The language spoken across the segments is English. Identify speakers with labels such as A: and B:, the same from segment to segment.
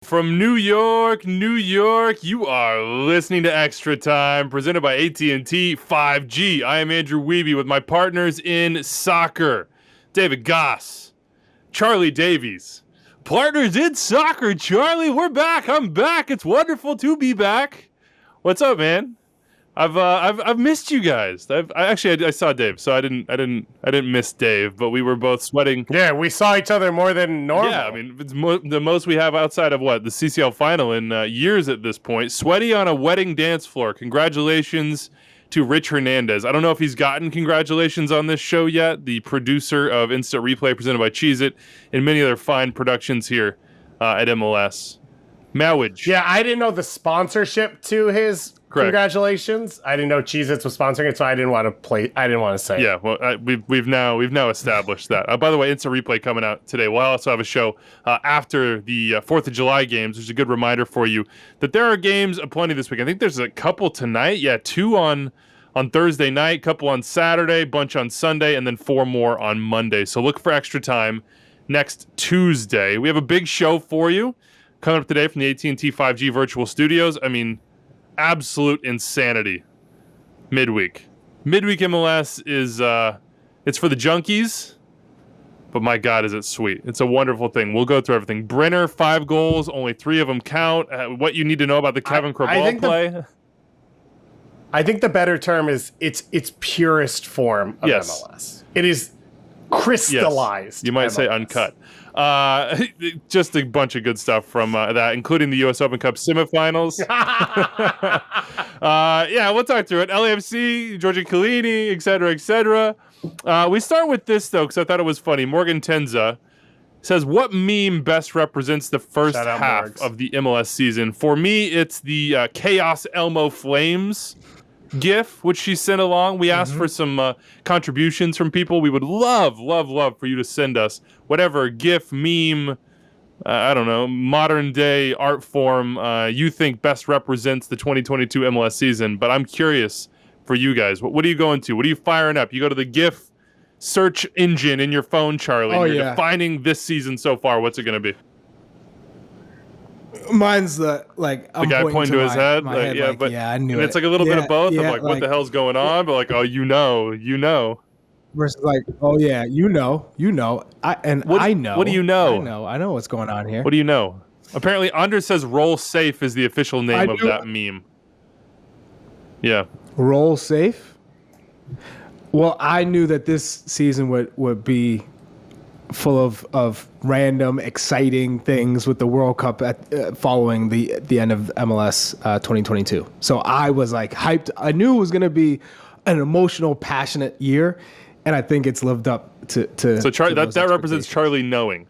A: From New York, you are listening to Extra Time, presented by AT&T 5G. I am Andrew Wiebe with my partners in soccer, David Goss, Charlie Davies. Partners in soccer, Charlie, we're back. I'm back. It's wonderful to be back. What's up, man? I've missed you guys. I saw Dave, so I didn't miss Dave, but we were both sweating.
B: Yeah, we saw each other more than normal.
A: Yeah, I mean, it's the most we have outside of the CCL final in years at this point. Sweaty on a wedding dance floor. Congratulations to Rich Hernandez. I don't know if he's gotten congratulations on this show yet. The producer of Instant Replay, presented by Cheez-It, and many other fine productions here at MLS. Mowage.
B: Yeah, I didn't know the sponsorship to his congratulations. I didn't know Cheez-Its was sponsoring it, so I didn't want to say.
A: Yeah, well, we've now established that. By the way, Instant Replay coming out today. We'll also have a show after the 4th of July games, which is a good reminder for you that there are games aplenty this week. I think there's a couple tonight. Yeah, 2 on Thursday night, couple on Saturday, bunch on Sunday, and then 4 more on Monday. So look for Extra Time next Tuesday. We have a big show for you coming up today from the AT&T 5G virtual studios. I mean, absolute insanity. Midweek MLS is it's for the junkies, but my God, is it sweet. It's a wonderful thing. We'll go through everything. Brenner, 5 goals, only 3 of them count. What you need to know about the Kevin Crabal play.
B: I think the better term is it's purest form of MLS. It is crystallized.
A: Yes. You might
B: MLS.
A: say uncut. Just a bunch of good stuff from that, including the US Open Cup semifinals. Yeah, we'll talk through it. LAFC, Giorgio Chiellini, etc. We start with this, though, because I thought it was funny. Morgan Tenza says, what meme best represents the first half of the MLS season? For me, it's the Chaos Elmo Flames GIF, which she sent along. We asked for some contributions from people. We would love for you to send us whatever GIF, meme, I don't know, modern day art form you think best represents the 2022 MLS season. But I'm curious for you guys. What are you going to? What are you firing up? You go to the GIF search engine in your phone, Charlie.
C: Oh,
A: and you're defining this season so far. What's it going to be?
C: Mine's the
A: guy pointing to his head.
C: I knew
A: it. It's like a little bit of both. Yeah, of what the hell's going on? But like, oh, you know.
C: Versus like, oh yeah, you know. I know.
A: What do you know?
C: I know what's going on here.
A: What do you know? Apparently, Under says "Roll Safe" is the official name of that meme. Yeah.
C: Roll Safe. Well, I knew that this season would be full of random, exciting things with the World Cup following the end of MLS 2022. So I was like hyped. I knew it was going to be an emotional, passionate year, and I think it's lived up to. So
A: that represents Charlie knowing.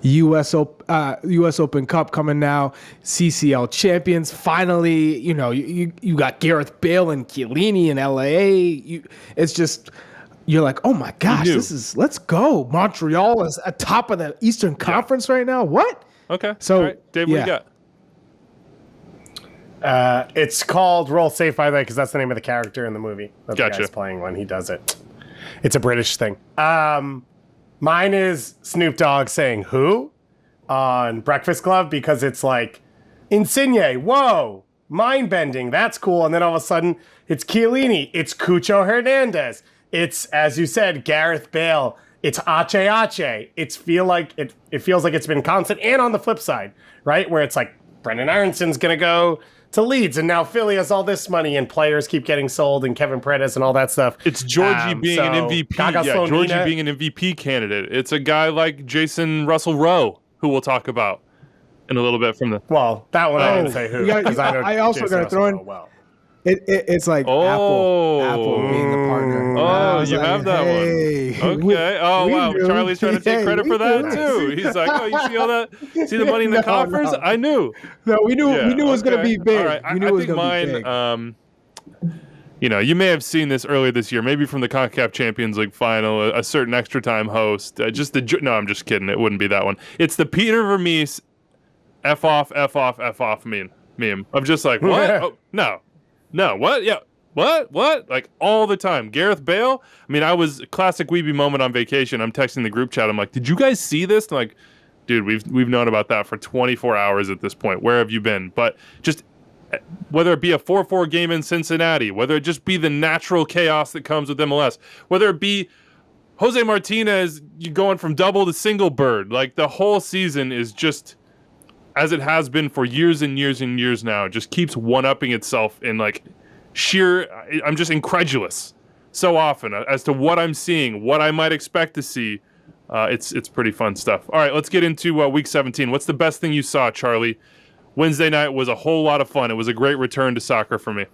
C: US Open Cup coming now. CCL champions finally. You got Gareth Bale and Chiellini in LA. It's just. You're like, oh my gosh, let's go. Montreal is at top of the Eastern Conference right now. What?
A: Okay.
C: So,
A: all right. Dave, what do you
B: got? It's called Roll Safe, by the way, because that's the name of the character in the movie that the guy's playing when he does it. It's a British thing. Mine is Snoop Dogg saying "who" on Breakfast Club, because it's like Insigne, whoa, mind bending, that's cool, and then all of a sudden it's Chiellini, it's Cucho Hernandez. It's, as you said, Gareth Bale. It's Ache. It feels like it's been constant. And on the flip side, right, where it's like Brendan Aronson's going to go to Leeds, and now Philly has all this money, and players keep getting sold, and Kevin Paredes and all that stuff.
A: It's Georgie being an MVP. Georgie being an MVP candidate. It's a guy like Jason Russell Rowe, who we'll talk about in a little bit from the...
B: Well, that one I didn't say who.
C: I also got to throw in... It's like Apple being the partner.
A: Oh, you have that one. Okay. Wow. Charlie's trying to take credit for that too. He's like, oh, you see all that? See the money in the coffers? No. I knew.
C: No, we knew it was going to be big.
A: All right. I think mine, you may have seen this earlier this year, maybe from the CONCACAF Champions League final, a certain Extra Time host. No, I'm just kidding. It wouldn't be that one. It's the Peter Vermees F off meme. I'm just like, what? Oh, no. No, what? Yeah. What? Like all the time. Gareth Bale? I mean, I was classic Weeby moment on vacation. I'm texting the group chat. I'm like, did you guys see this? And like, dude, we've known about that for 24 hours at this point. Where have you been? But just whether it be a 4-4 game in Cincinnati, whether it just be the natural chaos that comes with MLS, whether it be Jose Martinez going from double to single bird, like the whole season is just, as it has been for years and years and years now, it just keeps one-upping itself in like I'm just incredulous so often as to what I'm seeing, what I might expect to see. It's pretty fun stuff. All right, let's get into Week 17. What's the best thing you saw, Charlie? Wednesday night was a whole lot of fun. It was a great return to soccer for me.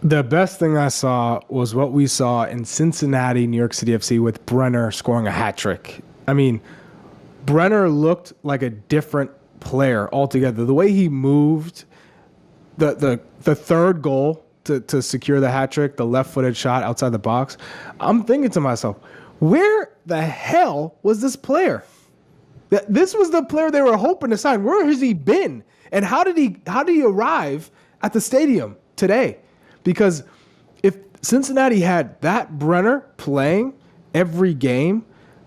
C: The best thing I saw was what we saw in Cincinnati, New York City FC, with Brenner scoring a hat trick. I mean, Brenner looked like a different player altogether. The way he moved, the third goal to secure the hat trick, the left-footed shot outside the box, I'm thinking to myself, where the hell was this player? This was the player they were hoping to sign. Where has he been? And how did he arrive at the stadium today? Because if Cincinnati had that Brenner playing every game,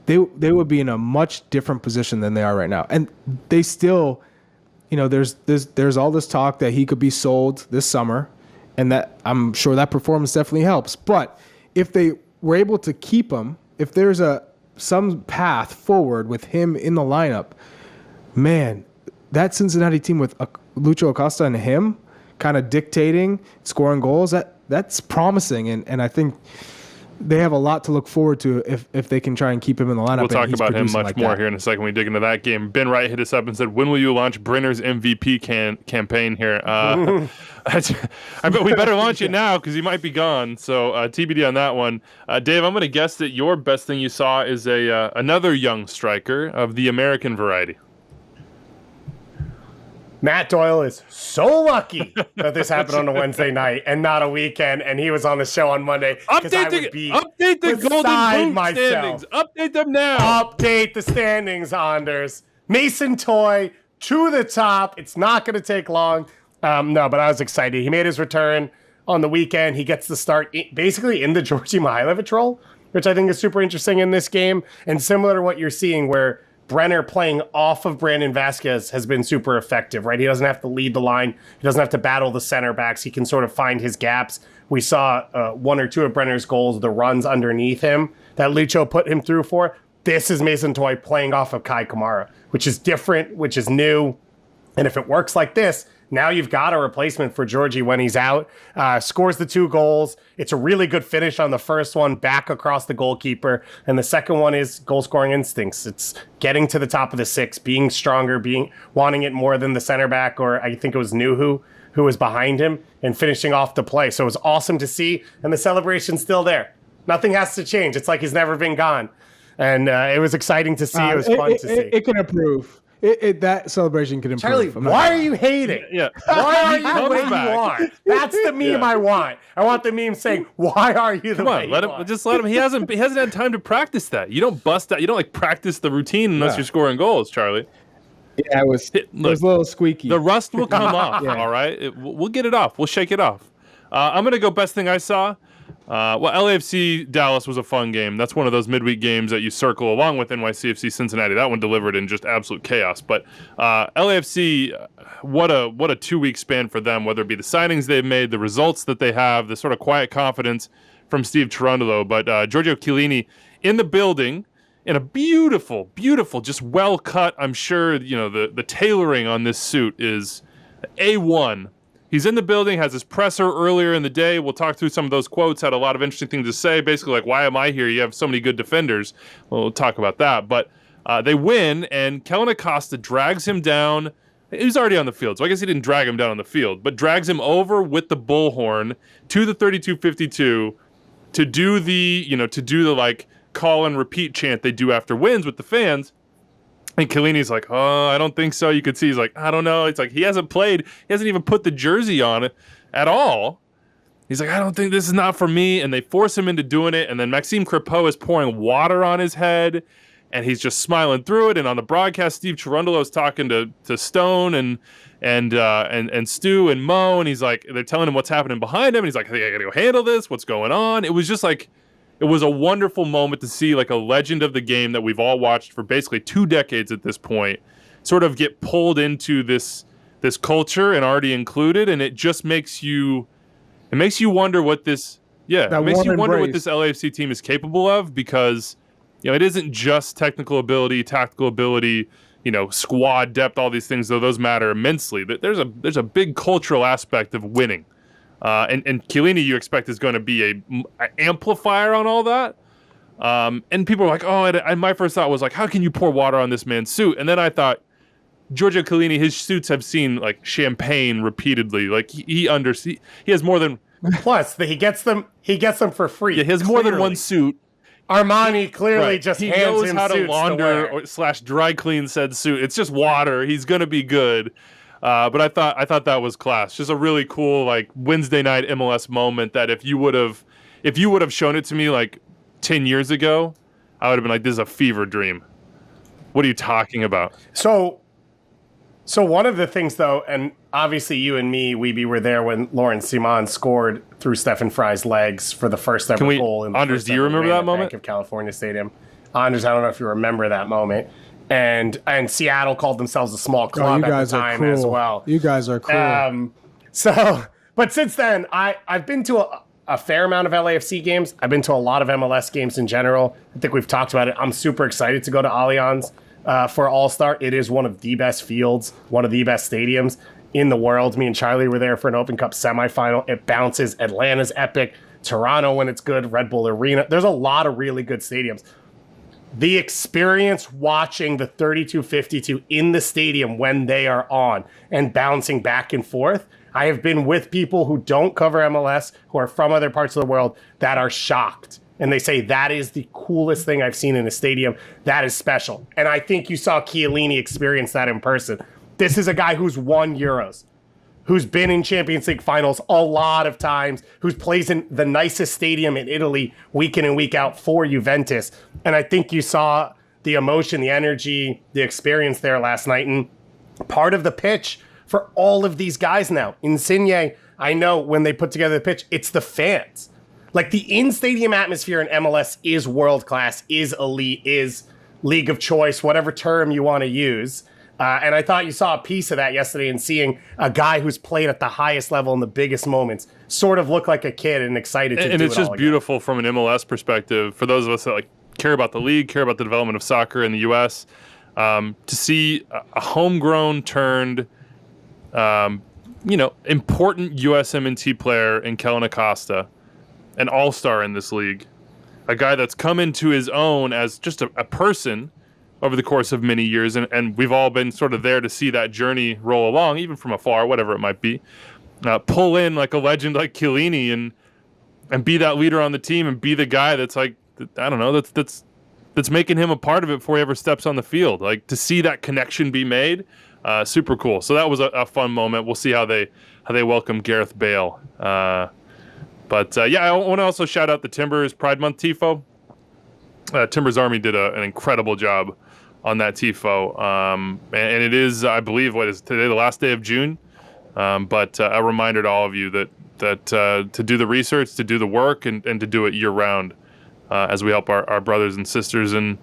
C: they would be in a much different position than they are right now. And they still, there's all this talk that he could be sold this summer, and that I'm sure that performance definitely helps. But if they were able to keep him, if there's some path forward with him in the lineup, man, that Cincinnati team with Lucho Acosta and him kind of dictating, scoring goals, that's promising. And I think they have a lot to look forward to if they can try and keep him in the lineup.
A: We'll talk about him much more here in a second when we dig into that game. Ben Wright hit us up and said, when will you launch Brenner's MVP campaign here? I bet we better launch it now because he might be gone. So TBD on that one. Dave, I'm going to guess that your best thing you saw is another young striker of the American variety.
B: Matt Doyle is so lucky that this happened on a Wednesday night and not a weekend, and he was on the show on Monday.
A: Update the Golden Boot standings. Update them now.
B: Update the standings, Anders. Mason Toye to the top. It's not going to take long. No, but I was excited. He made his return on the weekend. He gets the start basically in the Georgi Mihailovic role, which I think is super interesting in this game, and similar to what you're seeing where Brenner playing off of Brandon Vasquez has been super effective, right? He doesn't have to lead the line. He doesn't have to battle the center backs. He can sort of find his gaps. We saw one or two of Brenner's goals, the runs underneath him that Lucho put him through for. This is Mason Toye playing off of Kai Kamara, which is different, which is new. And if it works like this, now you've got a replacement for Georgie when he's out. Scores the 2 goals. It's a really good finish on the first one, back across the goalkeeper. And the second one is goal-scoring instincts. It's getting to the top of the 6, being stronger, wanting it more than the center back, or I think it was Nuhu, who was behind him, and finishing off the play. So it was awesome to see, and the celebration's still there. Nothing has to change. It's like he's never been gone. And it was exciting to see. It was fun to see.
C: It can improve. That celebration can improve.
B: Charlie, why are you hating?
A: Yeah.
B: Why are you the way you are? That's the meme I want. I want the meme saying, "Why are you the way you are?"
A: Just let him. He hasn't had time to practice that. You don't bust out. You don't like practice the routine unless you're scoring goals, Charlie.
C: Yeah, it was a little squeaky.
A: The rust will come off. All right, we'll get it off. We'll shake it off. I'm gonna go best thing I saw. LAFC Dallas was a fun game. That's one of those midweek games that you circle along with NYCFC Cincinnati. That one delivered in just absolute chaos. But LAFC, what a 2-week span for them, whether it be the signings they've made, the results that they have, the sort of quiet confidence from Steve Cherundolo. But Giorgio Chiellini in the building in a beautiful, just well cut. I'm sure the tailoring on this suit is A1. He's in the building, has his presser earlier in the day. We'll talk through some of those quotes, had a lot of interesting things to say. Basically, like, why am I here? You have so many good defenders. Well, we'll talk about that. But they win, and Kellen Acosta drags him down. He was already on the field, so I guess he didn't drag him down on the field, but drags him over with the bullhorn to the 32-52 to do the like call and repeat chant they do after wins with the fans. And Chiellini's like, oh, I don't think so. You could see he's like, I don't know. It's like he hasn't played. He hasn't even put the jersey on it at all. He's like, I don't think this is not for me. And they force him into doing it. And then Maxime Crepeau is pouring water on his head. And he's just smiling through it. And on the broadcast, Steve Cherundolo is talking to Stone and Stu and Mo. And he's like, they're telling him what's happening behind him. And he's like, hey, I got to go handle this. What's going on? It was it was a wonderful moment to see like a legend of the game that we've all watched for basically 2 decades at this point sort of get pulled into this culture and already included, and it just makes you wonder what this what this LAFC team is capable of, because it isn't just technical ability, tactical ability, squad depth, all these things, though those matter immensely. There's a big cultural aspect of winning. And Chiellini, you expect, is going to be an amplifier on all that. And people are like, and my first thought was like, how can you pour water on this man's suit? And then I thought, Giorgio Chiellini, his suits have seen like champagne repeatedly. Like he has more than.
B: Plus, he gets them for free.
A: Yeah, he has more than one suit.
B: Armani clearly just
A: he
B: hands
A: knows
B: him
A: how to
B: suits
A: launder or / dry clean said suit. It's just water. He's gonna be good. But I thought that was class. Just a really cool like Wednesday night MLS moment that if you would have shown it to me like 10 years ago, I would have been like, this is a fever dream. What are you talking about?
B: So one of the things, though, and obviously you and me, Weeby, were there when Lawrence Simon scored through Stephen Fry's legs for the first ever goal in the
A: Anders, do you remember that moment?
B: Bank of California Stadium. Anders, I don't know if you remember that moment. And Seattle called themselves a small club at the time as well.
C: You guys are cool.
B: But since then, I've been to a fair amount of LAFC games. I've been to a lot of MLS games in general. I think we've talked about it. I'm super excited to go to Allianz for All-Star. It is one of the best fields, one of the best stadiums in the world. Me and Charlie were there for an Open Cup semifinal. It bounces. Atlanta's epic. Toronto, when it's good. Red Bull Arena. There's a lot of really good stadiums. The experience watching the 32-52 in the stadium when they are on and bouncing back and forth. I have been with people who don't cover MLS, who are from other parts of the world, that are shocked. And they say, that is the coolest thing I've seen in a stadium. That is special. And I think you saw Chiellini experience that in person. This is a guy who's won Euros, who's been in Champions League finals a lot of times, who plays in the nicest stadium in Italy week in and week out for Juventus. And I think you saw the emotion, the energy, the experience there last night. And part of the pitch for all of these guys now. Insigne, I know when they put together the pitch, it's the fans. Like the in-stadium atmosphere in MLS is world-class, is elite, is league of choice, whatever term you want to use. And I thought you saw a piece of that yesterday, and seeing a guy who's played at the highest level in the biggest moments sort of look like a kid and excited to do it all again.
A: And it's just beautiful from an MLS perspective for those of us that like care about the league, care about the development of soccer in the U.S., to see a homegrown turned, important USMNT player in Kellen Acosta, an all-star in this league, a guy that's come into his own as just a person over the course of many years, and we've all been sort of there to see that journey roll along, even from afar, whatever it might be. Pull in like a legend like Chiellini and be that leader on the team and be the guy that's like, I don't know, that's making him a part of it before he ever steps on the field. Like to see that connection be made, super cool. So that was a fun moment. We'll see how they welcome Gareth Bale. But I want to also shout out the Timbers Pride Month tifo. Timbers Army did an incredible job on that tifo, and it is, I believe, what is today, the last day of June. But a reminder to all of you that to do the research, to do the work, and to do it year round, as we help our brothers and sisters and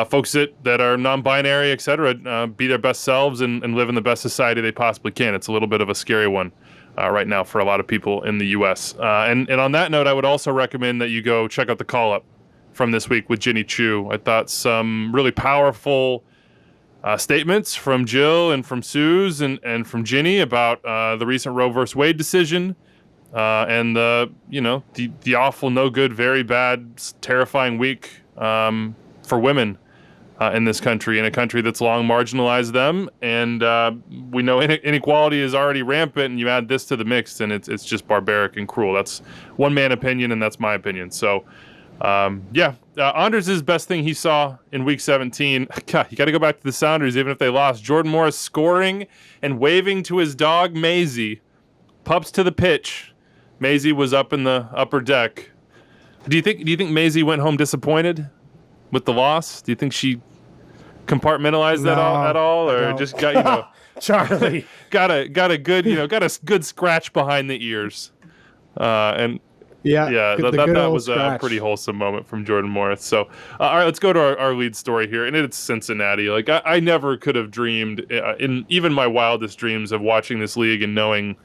A: folks that are non-binary, et cetera, be their best selves and live in the best society they possibly can. It's a little bit of a scary one right now for a lot of people in the U.S. And on that note, I would also recommend that you go check out the call-up from this week with Ginny Chu. I thought some really powerful statements from Jill and from Suze and from Ginny about the recent Roe versus Wade decision and the awful, no good, very bad, terrifying week for women in this country, in a country that's long marginalized them. And we know inequality is already rampant, and you add this to the mix, and it's just barbaric and cruel. That's one man opinion, and that's my opinion. So Anders' best thing he saw in week 17. God, you got to go back to the Sounders, even if they lost. Jordan Morris scoring and waving to his dog Maisie. Pups to the pitch. Maisie was up in the upper deck. Do you think Maisie went home disappointed with the loss? Do you think she compartmentalized that at all, or just got
B: Charlie
A: got a good good scratch behind the ears, and Yeah,
C: the
A: that
C: good old
A: was a
C: scratch.
A: pretty wholesome moment from Jordan Morris. So, all right, let's go to our lead story here, and it's Cincinnati. Like, I never could have dreamed, in even my wildest dreams, of watching this league and knowing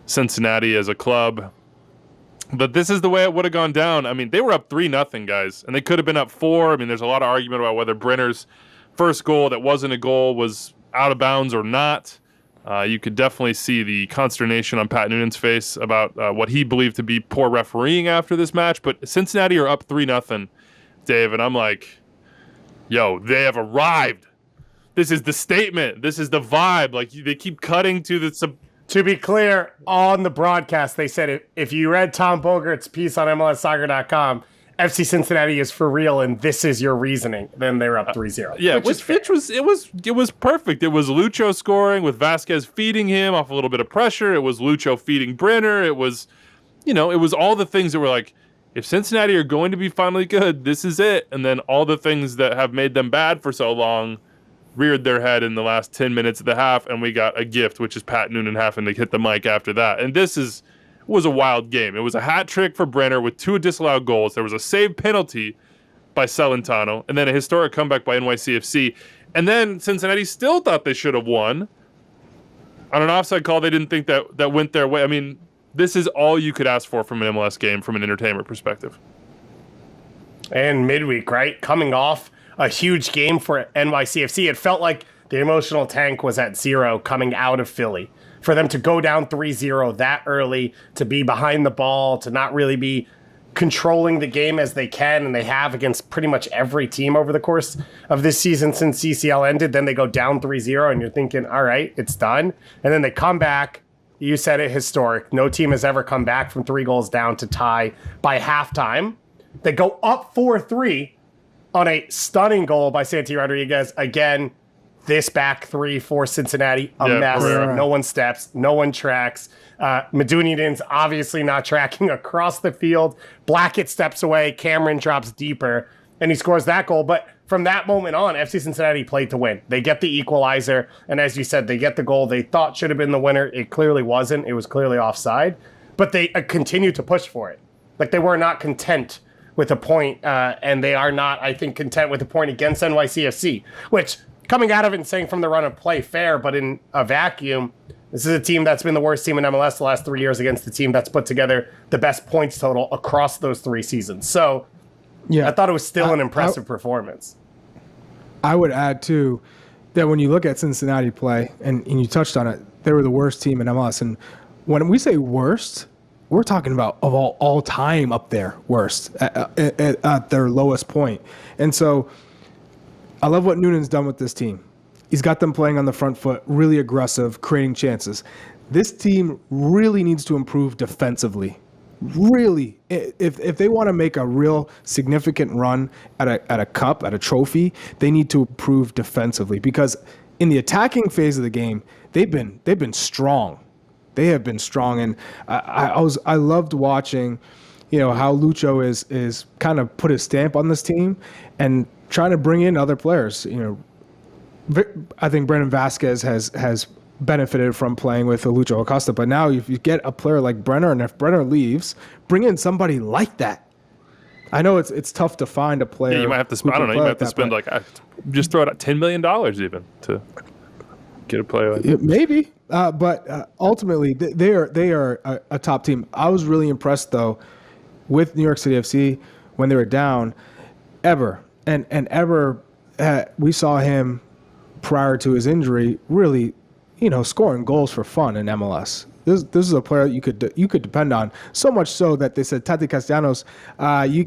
A: Cincinnati as a club. But this is the way it would have gone down. I mean, they were up 3-0, guys, and they could have been up 4. I mean, there's a lot of argument about whether Brenner's first goal that wasn't a goal was out of bounds or not. You could definitely see the consternation on Pat Noonan's face about what he believed to be poor refereeing after this match. But Cincinnati are up 3-0, Dave, and I'm like, yo, they have arrived. This is the statement. This is the vibe. Like, they keep cutting to the...
B: To be clear, on the broadcast, they said if you read Tom Bogert's piece on MLSsoccer.com, FC Cincinnati is for real, and this is your reasoning. Then they were up 3-0.
A: Yeah, which was perfect. It was Lucho scoring with Vasquez feeding him off a little bit of pressure. It was Lucho feeding Brenner. It was, it was all the things that were like, if Cincinnati are going to be finally good, this is it. And then all the things that have made them bad for so long reared their head in the last 10 minutes of the half, and we got a gift, which is Pat Noonan having to hit the mic after that. And this was a wild game. It was a hat trick for Brenner with 2 disallowed goals. There was a saved penalty by Celentano, and then a historic comeback by NYCFC. And then Cincinnati still thought they should have won. On an offside call, they didn't think that went their way. I mean, this is all you could ask for from an MLS game from an entertainment perspective.
B: And midweek, right? Coming off a huge game for NYCFC. It felt like the emotional tank was at 0 coming out of Philly. For them to go down 3-0 that early, to be behind the ball, to not really be controlling the game as they can, and they have against pretty much every team over the course of this season since CCL ended. Then they go down 3-0, and you're thinking, all right, it's done. And then they come back. You said it, historic. No team has ever come back from 3 goals down to tie by halftime. They go up 4-3 on a stunning goal by Santi Rodriguez. Again, this back 3 for Cincinnati, a mess.
A: Right.
B: No one steps, no one tracks. Medunjanin's obviously not tracking across the field. Blackett steps away. Cameron drops deeper, and he scores that goal. But from that moment on, FC Cincinnati played to win. They get the equalizer, and as you said, they get the goal they thought should have been the winner. It clearly wasn't. It was clearly offside. But they continued to push for it. Like, they were not content with a point, and they are not, I think, content with a point against NYCFC, which, coming out of it and saying from the run of play, fair, but in a vacuum, this is a team that's been the worst team in MLS the last 3 years against the team that's put together the best points total across those 3 seasons. So yeah, I thought it was still an impressive performance.
C: I would add, too, that when you look at Cincinnati play, and you touched on it, they were the worst team in MLS. And when we say worst, we're talking about of all time up there, worst, at their lowest point. And so I love what Noonan's done with this team. He's got them playing on the front foot, really aggressive, creating chances. This team really needs to improve defensively. Really, if they want to make a real significant run at a cup, at a trophy, they need to improve defensively, because in the attacking phase of the game, they've been strong. They have been strong, and I loved watching, how Lucho is kind of put his stamp on this team and trying to bring in other players. I think Brennan Vasquez has benefited from playing with Lucho Acosta, but now if you get a player like Brenner, and if Brenner leaves, bring in somebody like that. I know it's tough to find a player.
A: Yeah, you might have to spend. I don't know. You might have to spend just throw out $10 million even to get a player like that.
C: Maybe. But ultimately, they are a top team. I was really impressed, though, with New York City FC when they were down. Ever. And Ever, we saw him prior to his injury really, scoring goals for fun in MLS. This is a player you could depend on, so much so that they said, Tati Castellanos,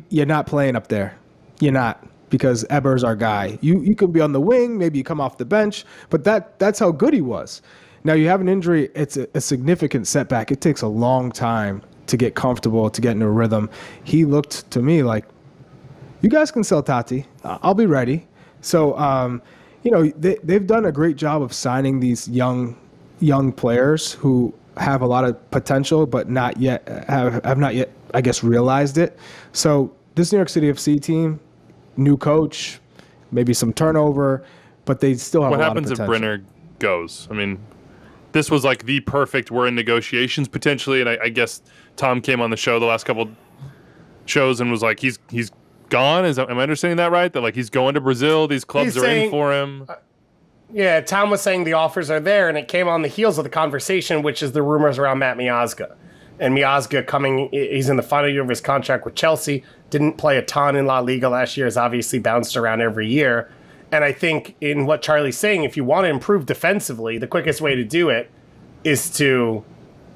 C: you're not playing up there. You're not. Because Eber's our guy. You can be on the wing, maybe you come off the bench, but that's how good he was. Now you have an injury, it's a significant setback. It takes a long time to get comfortable, to get into a rhythm. He looked to me like, you guys can sell Tati. I'll be ready. So, they've done a great job of signing these young players who have a lot of potential, but not yet have not yet, I guess, realized it. So this New York City FC team, new coach, maybe some turnover, but they still have a lot of potential.
A: What happens if Brenner goes? I mean, this was like the perfect, we're in negotiations potentially, and I guess Tom came on the show the last couple chose and was like, he's gone. Am I understanding that right? That like he's going to Brazil. These clubs are in for him.
B: Yeah, Tom was saying the offers are there, and it came on the heels of the conversation, which is the rumors around Matt Miazga. And Miazga he's in the final year of his contract with Chelsea, didn't play a ton in La Liga last year, has obviously bounced around every year. And I think in what Charlie's saying, if you want to improve defensively, the quickest way to do it is to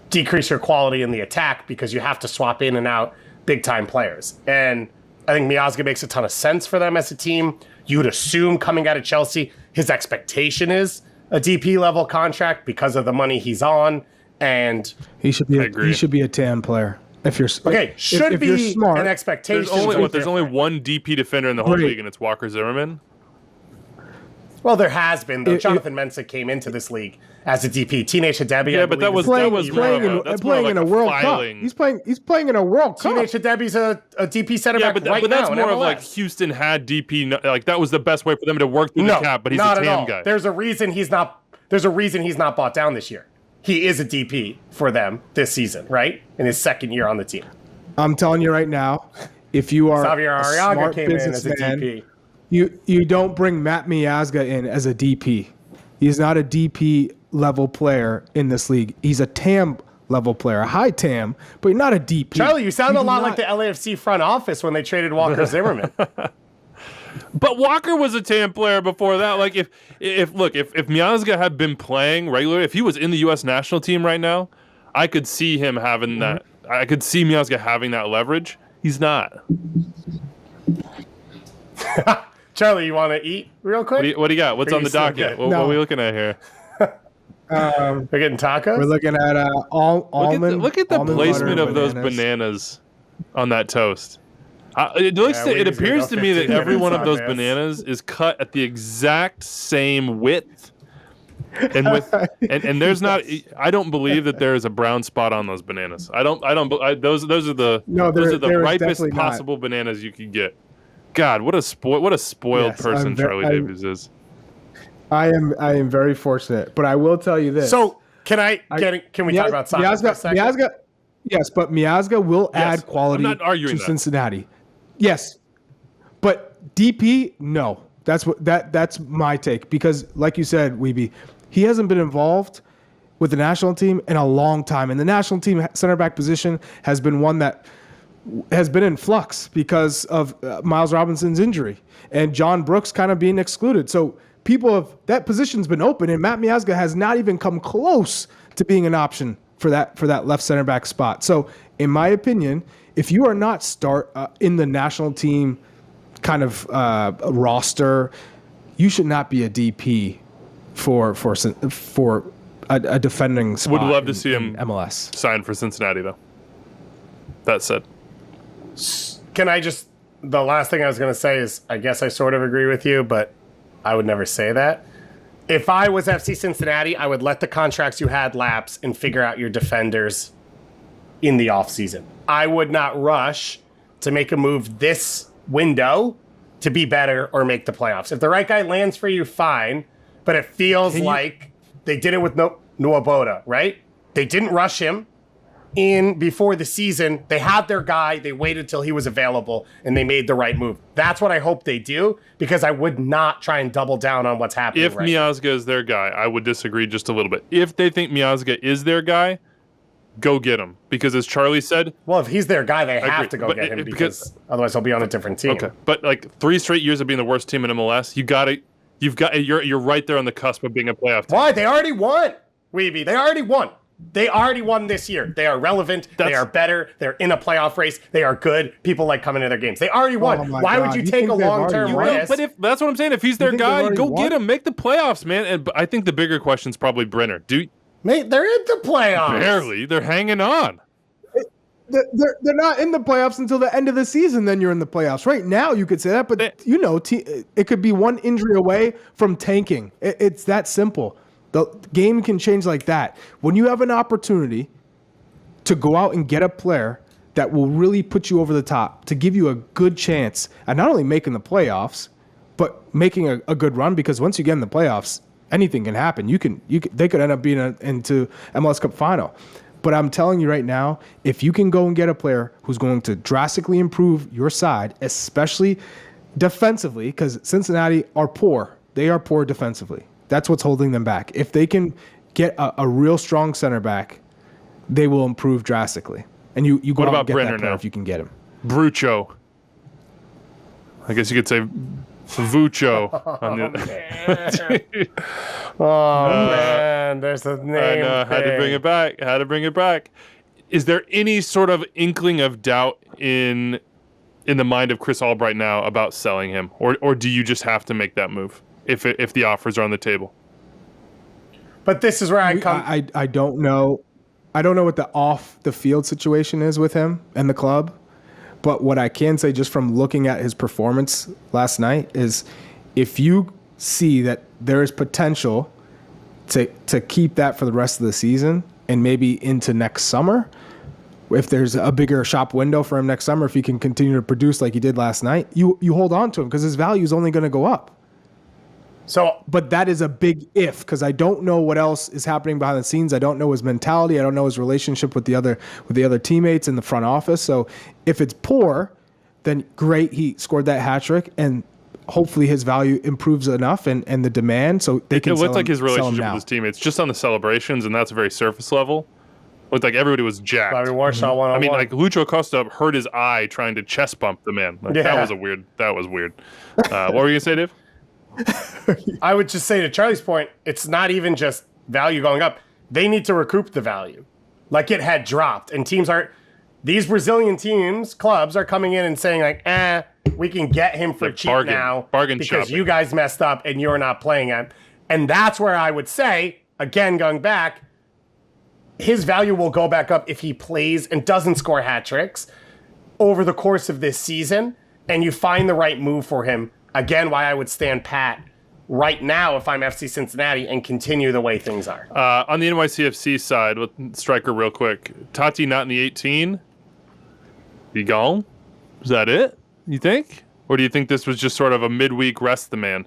B: decrease your quality in the attack because you have to swap in and out big-time players. And I think Miazga makes a ton of sense for them as a team. You would assume coming out of Chelsea, his expectation is a DP level contract because of the money he's on, and
C: he should be a TAM player. If you're
B: okay, if you're smart, an expectation.
A: There's only one DP defender in the whole league, and it's Walker Zimmerman.
B: Well, there has been though. Jonathan Mensah came into this league as a DP. Teenage Hadebi,
A: yeah, but that was playing
C: in a World Cup. He's playing in a World Cup.
B: Teenage Hadebi's a DP center back right now.
A: But that's more of like Houston had DP. Like that was the best way for them to work through the cap. But he's a TAM guy.
B: There's a reason he's not. There's a reason he's not bought down this year. He is a DP for them this season, right? In his second year on the team.
C: I'm telling you right now, if you are
B: Xavier
C: a
B: Arriaga
C: smart
B: came in as a
C: businessman,
B: DP.
C: You don't bring Matt Miazga in as a DP. He's not a DP level player in this league. He's a TAM level player, a high TAM, but not a DP.
B: Charlie, you sound a lot like the LAFC front office when they traded Walker Zimmerman.
A: But Walker was a TAM player before that. Like if Miazga had been playing regularly, if he was in the U.S. national team right now, I could see him having that. I could see Miazga having that leverage. He's not.
B: Charlie, you want to eat real quick?
A: What do you got? What's on the docket? What are we looking at here?
B: We're getting tacos?
C: We're looking at almond.
A: Look at the placement of those bananas on that toast. It appears to me that every one of those bananas is cut at the exact same width, and there's not. I don't believe that there is a brown spot on those bananas. Those are the ripest possible bananas you could get. God, what a spoiled person Charlie Davies is.
C: I am very fortunate, but I will tell you this.
B: So can we talk about soccer for a second?
C: Miazga, yes, but Miazga will add quality to Cincinnati. Yes, but DP, no. That's my take because, like you said, Weeby, he hasn't been involved with the national team in a long time, and the national team center back position has been one that has been in flux because of Miles Robinson's injury and John Brooks kind of being excluded. So that position's been open, and Matt Miazga has not even come close to being an option for that left center back spot. So, in my opinion, if you are not in the national team kind of roster, you should not be a DP for a defending spot.
A: Would love to see him
C: MLS
A: sign for Cincinnati, though. That said,
B: the last thing I was going to say is I guess I sort of agree with you, but I would never say that. If I was FC Cincinnati, I would let the contracts you had lapse and figure out your defenders in the offseason. I would not rush to make a move this window to be better or make the playoffs. If the right guy lands for you, fine, but it feels like they did it with Nwabota, right? They didn't rush him in before the season. They had their guy. They waited till he was available, and they made the right move. That's what I hope they do, because I would not try and double down on what's happening.
A: If Miazga is their guy, I would disagree just a little bit. If they think Miazga is their guy, go get him. Because as Charlie said...
B: Well, if he's their guy, they have to go get him because otherwise he'll be on a different team.
A: Okay, but like 3 straight years of being the worst team in MLS, you're right there on the cusp of being a playoff team.
B: Why? They already won, Weeby. They already won. They already won this year. They are relevant. They are better. They're in a playoff race. They are good. People like coming to their games. They already won. Why would you take a long-term risk?
A: But that's what I'm saying. If he's their guy, go get him. Make the playoffs, man. And I think the bigger question is probably Brenner.
B: Mate, they're in the playoffs.
A: Barely. They're hanging on.
C: They're not in the playoffs until the end of the season. Then you're in the playoffs. Right now, you could say that, but it could be one injury away from tanking. It's that simple. The game can change like that. When you have an opportunity to go out and get a player that will really put you over the top, to give you a good chance at not only making the playoffs, but making a good run, because once you get in the playoffs, anything can happen. They could end up being into MLS Cup final. But I'm telling you right now, if you can go and get a player who's going to drastically improve your side, especially defensively, because Cincinnati are poor. They are poor defensively. That's what's holding them back. If they can get a real strong center back, they will improve drastically. And you go
A: what
C: out
A: about
C: and get
A: Brenner
C: that player
A: now?
C: if you can get him.
A: Brucho. I guess you could say Vucho.
B: Man, there's a name.
A: I had to bring it back. Is there any sort of inkling of doubt in the mind of Chris Albright now about selling him, or do you just have to make that move if the offers are on the table?
B: But this is where I come.
C: I don't know. I don't know what the off the field situation is with him and the club. But what I can say just from looking at his performance last night is if you see that there is potential to keep that for the rest of the season and maybe into next summer, if there's a bigger shop window for him next summer, if he can continue to produce like he did last night, you hold on to him because his value is only going to go up. But that is a big if, because I don't know what else is happening behind the scenes. I don't know his mentality. I don't know his relationship with the other teammates in the front office. So if it's poor, then great, he scored that hat trick, and hopefully his value improves enough and the demand so they can.
A: It looked like his relationship
C: with
A: his teammates just on the celebrations, and that's a very surface level. Looked like everybody was jacked.
B: Bobby Warsaw one.
A: I mean, like Lucho Costa hurt his eye trying to chest bump the man. Like,
B: Yeah.
A: That was weird. What were you gonna say, Dave?
B: I would just say to Charlie's point, it's not even just value going up. They need to recoup the value. Like it had dropped. And these Brazilian teams, clubs are coming in and saying like, we can get him for cheap now
A: bargain
B: because
A: shopping.
B: you guys messed up and you're not playing him. And that's where I would say, again, going back, his value will go back up if he plays and doesn't score hat tricks over the course of this season and you find the right move for him. Again, why I would stand pat right now if I'm FC Cincinnati and continue the way things are.
A: On the NYCFC side, with striker real quick, Tati not in the 18. You gone? Is that it, you think? Or do you think this was just sort of a midweek rest the man?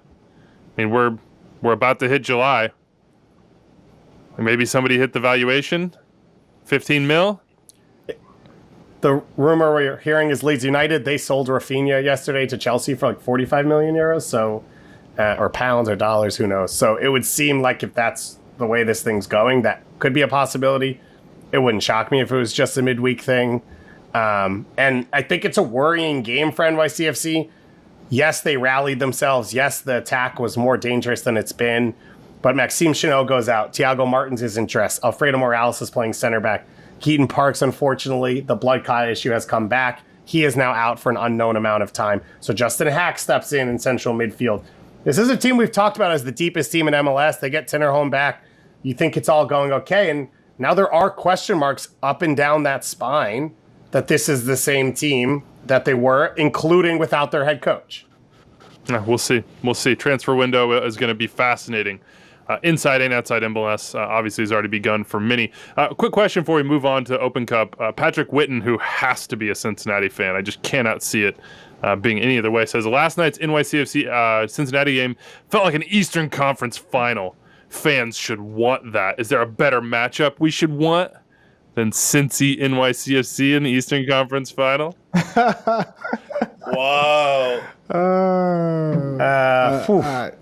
A: I mean, we're about to hit July. Maybe somebody hit the valuation, 15 mil.
B: The rumor we're hearing is Leeds United, they sold Rafinha yesterday to Chelsea for like 45 million euros, so or pounds or dollars, who knows. So it would seem like if that's the way this thing's going, that could be a possibility. It wouldn't shock me if it was just a midweek thing. And I think it's a worrying game for NYCFC. Yes, they rallied themselves. Yes, the attack was more dangerous than it's been. But Maxime Chanot goes out. Thiago Martins is in dress. Alfredo Morales is playing center back. Keaton Parks, unfortunately, the blood clot issue has come back. He is now out for an unknown amount of time. So Justin Hack steps in central midfield. This is a team we've talked about as the deepest team in MLS. They get Tinnerholm back. You think it's all going okay. And now there are question marks up and down that spine that this is the same team that they were, including without their head coach.
A: We'll see. Transfer window is going to be fascinating. Inside and outside MLS, obviously, has already begun for many. Quick question before we move on to Open Cup. Patrick Witten, who has to be a Cincinnati fan, I just cannot see it being any other way, says last night's NYCFC Cincinnati game felt like an Eastern Conference final. Fans should want that. Is there a better matchup we should want than Cincy NYCFC in the Eastern Conference final? Whoa.
C: I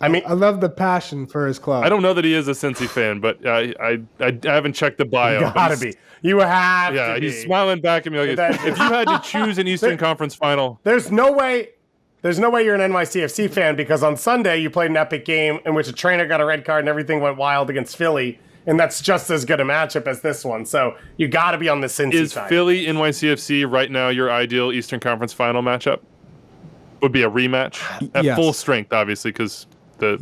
C: mean, I love the passion for his club.
A: I don't know that he is a Cincy fan, but I haven't checked the bio.
B: You gotta be. You have to be.
A: He's smiling back at me like, if you had to choose an Eastern Conference final.
B: There's no way you're an NYCFC fan because on Sunday you played an epic game in which a trainer got a red card and everything went wild against Philly, and that's just as good a matchup as this one. So you got to be on the Cincy side.
A: Is Philly NYCFC right now your ideal Eastern Conference final matchup? Would be a rematch at full strength, obviously, because last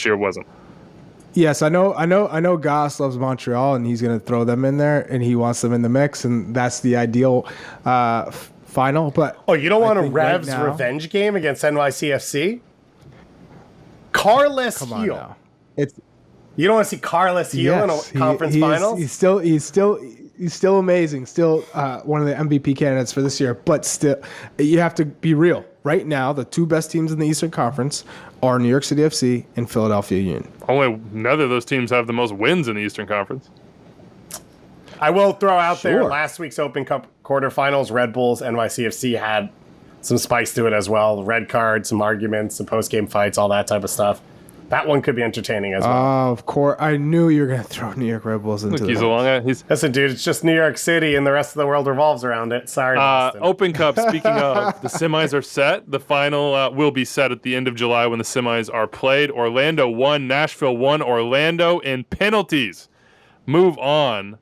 A: year it wasn't.
C: Yes, I know. Goss loves Montreal, and he's going to throw them in there, and he wants them in the mix, and that's the ideal final. But
B: you don't want a Revs revenge game against NYCFC? Carless Heel. You don't want to see Carless Heel in a conference finals?
C: He's still amazing. Still one of the MVP candidates for this year. But still, you have to be real. Right now, the two best teams in the Eastern Conference are New York City FC and Philadelphia Union.
A: Only none of those teams have the most wins in the Eastern Conference.
B: I will throw out there
C: Sure.
B: last week's Open Cup quarterfinals, Red Bulls, NYCFC had some spice to it as well. Red card, some arguments, some post-game fights, all that type of stuff. That one could be entertaining as well.
C: Of course. I knew you were going to throw New York Red Bulls into
A: He's
C: the
A: along.
B: Listen, dude, it's just New York City and the rest of the world revolves around it. Sorry, Boston.
A: Open Cup, speaking of, the semis are set. The final will be set at the end of July when the semis are played. Orlando won, Nashville won, Orlando in penalties. Move on.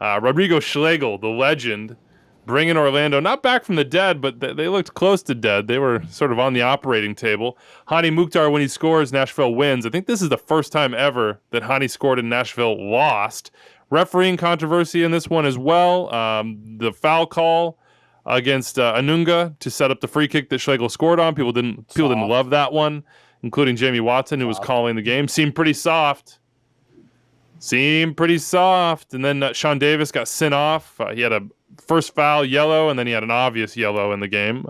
A: Rodrigo Schlegel, the legend, bringing Orlando not back from the dead, but they looked close to dead. They were sort of on the operating table. Hani Mukhtar, when he scores, Nashville wins. I think this is the first time ever that Hani scored and Nashville lost. Refereeing controversy in this one as well. The foul call against Anunga to set up the free kick that Schlegel scored on. People didn't love that one, including Jamie Watson, who was calling the game. Seemed pretty soft. And then Sean Davis got sent off. He had a first foul yellow, and then he had an obvious yellow in the game.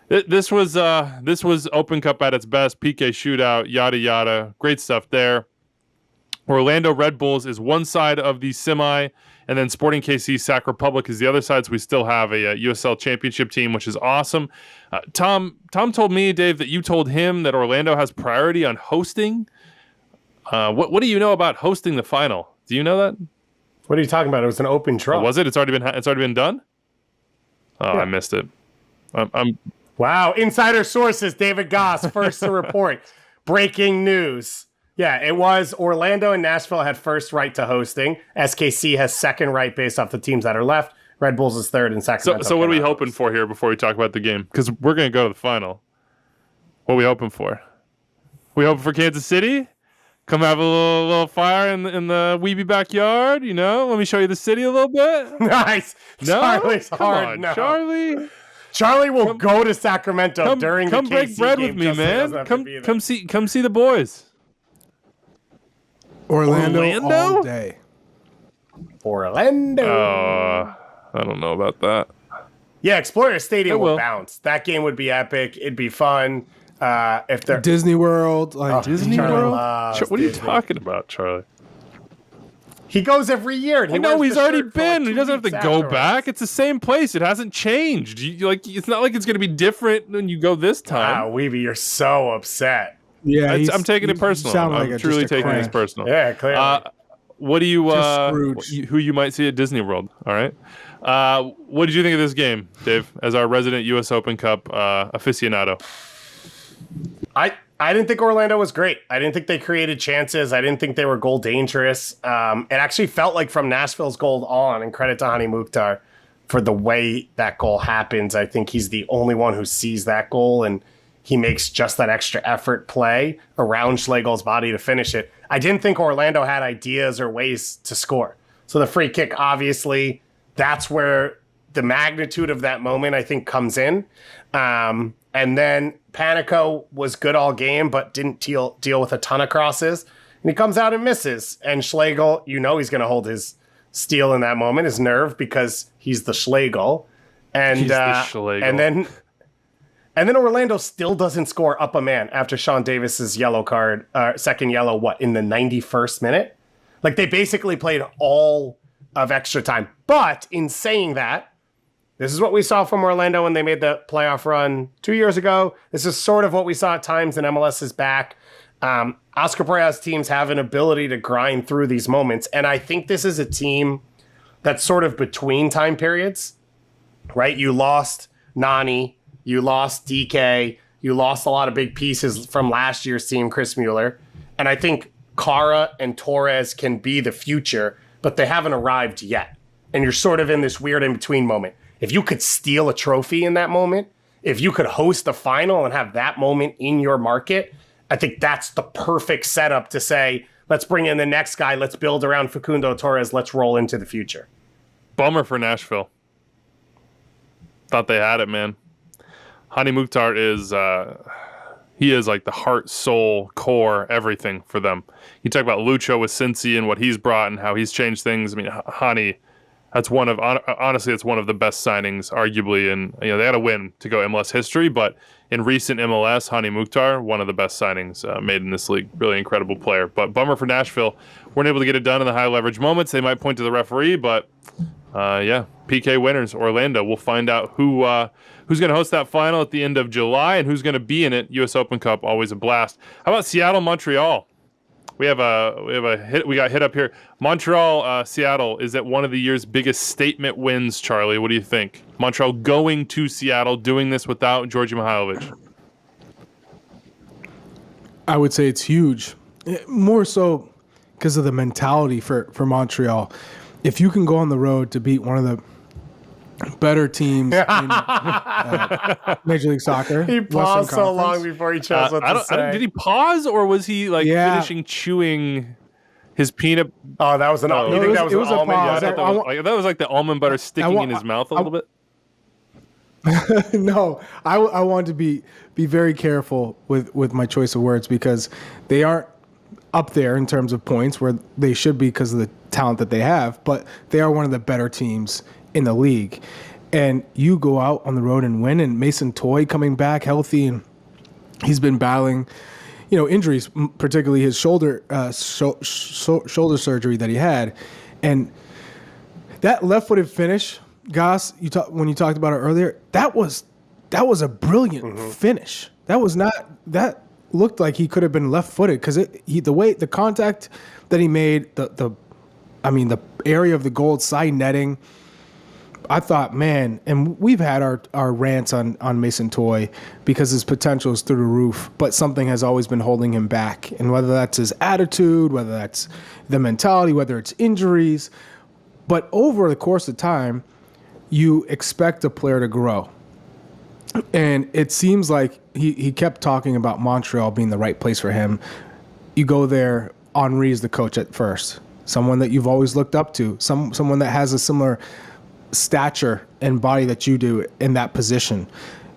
A: This was Open Cup at its best. PK shootout, yada yada. Great stuff there. Orlando Red Bulls is one side of the semi, and then Sporting KC Sac Republic is the other side. So we still have a USL Championship team, which is awesome. Tom told me, Dave, that you told him that Orlando has priority on hosting. What do you know about hosting the final? Do you know that?
B: What are you talking about? It was an open draw.
A: Oh, was it? It's already been done? Oh, yeah. I missed it.
B: Wow. Insider sources, David Goss, first to report. Breaking news. Yeah, it was Orlando and Nashville had first right to hosting. SKC has second right based off the teams that are left. Red Bulls is third and Sacramento.
A: So what are we hoping for here before we talk about the game? Because we're going to go to the final. What are we hoping for? We hoping for Kansas City? Come have a little fire in the Weeby backyard, you know? Let me show you the city a little bit.
B: Nice.
A: No?
B: Charlie's
A: Come
B: hard.
A: on,
B: No.
A: Charlie
B: will go to Sacramento during the KC
A: come break bread
B: game
A: with me, man. Come see the boys.
C: Orlando all day.
B: Orlando.
A: I don't know about that.
B: Yeah, Explorer Stadium will bounce. That game would be epic. It'd be fun. If they're
C: Disney World,
A: Disney
B: Charlie
A: World.
B: loves
A: What are you
B: Disney.
A: talking about, Charlie?
B: He goes every year. And
A: I know
B: wears
A: he's
B: the
A: already
B: shirt for like
A: been.
B: 2
A: He doesn't have to
B: weeks
A: go
B: afterwards.
A: back. It's the same place. It hasn't changed. It's not like it's going to be different when you go this time.
B: Wow, Weeby, you're so upset.
C: Yeah,
A: I'm taking it personal. I'm truly taking this personal.
B: Yeah, clearly.
A: What do you
C: Scrooge.
A: who you might see at Disney World? All right. What did you think of this game, Dave, as our resident U.S. Open Cup aficionado?
B: I didn't think Orlando was great. I didn't think they created chances. I didn't think they were goal dangerous. It actually felt like from Nashville's goal on, and credit to Hani Mukhtar for the way that goal happens. I think he's the only one who sees that goal, and he makes just that extra effort play around Schlegel's body to finish it. I didn't think Orlando had ideas or ways to score. So the free kick, obviously, that's where the magnitude of that moment, I think, comes in. And then Panico was good all game, but didn't deal with a ton of crosses. And he comes out and misses. And Schlegel, he's going to hold his steel in that moment, his nerve, because he's the Schlegel. And
A: He's the Schlegel.
B: And then Orlando still doesn't score up a man after Sean Davis's yellow card, second yellow, in the 91st minute? Like, they basically played all of extra time. But in saying that, this is what we saw from Orlando when they made the playoff run 2 years ago. This is sort of what we saw at times in MLS's back. Oscar Pereira's teams have an ability to grind through these moments. And I think this is a team that's sort of between time periods, right? You lost Nani. You lost DK. You lost a lot of big pieces from last year's team, Chris Mueller. And I think Cara and Torres can be the future, but they haven't arrived yet. And you're sort of in this weird in-between moment. If you could steal a trophy in that moment, if you could host the final and have that moment in your market, I think that's the perfect setup to say, let's bring in the next guy. Let's build around Facundo Torres. Let's roll into the future.
A: Bummer for Nashville. Thought they had it, man. Hani Mukhtar is like the heart, soul, core, everything for them. You talk about Lucho with Cincy and what he's brought and how he's changed things. I mean, Hani, that's honestly, it's one of the best signings, arguably. And they had a win to go MLS history, but in recent MLS, Hani Mukhtar, one of the best signings made in this league. Really incredible player. But bummer for Nashville. Weren't able to get it done in the high leverage moments. They might point to the referee, but PK winners, Orlando. We'll find out who's going to host that final at the end of July and who's going to be in it. US Open Cup, always a blast. How about Seattle, Montreal? We got hit up here. Montreal, Seattle, is it one of the year's biggest statement wins, Charlie? What do you think? Montreal going to Seattle, doing this without Georgi Mihailovic.
C: I would say it's huge. More so because of the mentality for Montreal. If you can go on the road to beat one of the better teams in Major League Soccer.
B: He paused so long before he chose what to say.
A: Did he pause, or was he finishing chewing his peanut?
B: Oh, that was an almond.
C: No,
B: that was
C: a
B: almond.
C: pause.
A: Yeah, that was like the almond butter sticking in his mouth a little bit.
C: No, I wanted to be very careful with my choice of words because they aren't up there in terms of points where they should be because of the talent that they have, but they are one of the better teams in the league. And you go out on the road and win, and Mason Toye coming back healthy, and he's been battling, injuries, particularly his shoulder surgery that he had. And that left-footed finish, Goss, when you talked about it earlier, that was a brilliant finish. That looked like he could have been left-footed because the contact that he made, the area of the goal side netting, I thought, man, and we've had our rants on Mason Toye because his potential is through the roof, but something has always been holding him back. And whether that's his attitude, whether that's the mentality, whether it's injuries, but over the course of time, you expect a player to grow. And it seems like he kept talking about Montreal being the right place for him. You go there, Henry is the coach at first, someone that you've always looked up to, someone that has a similar stature and body that you do in that position.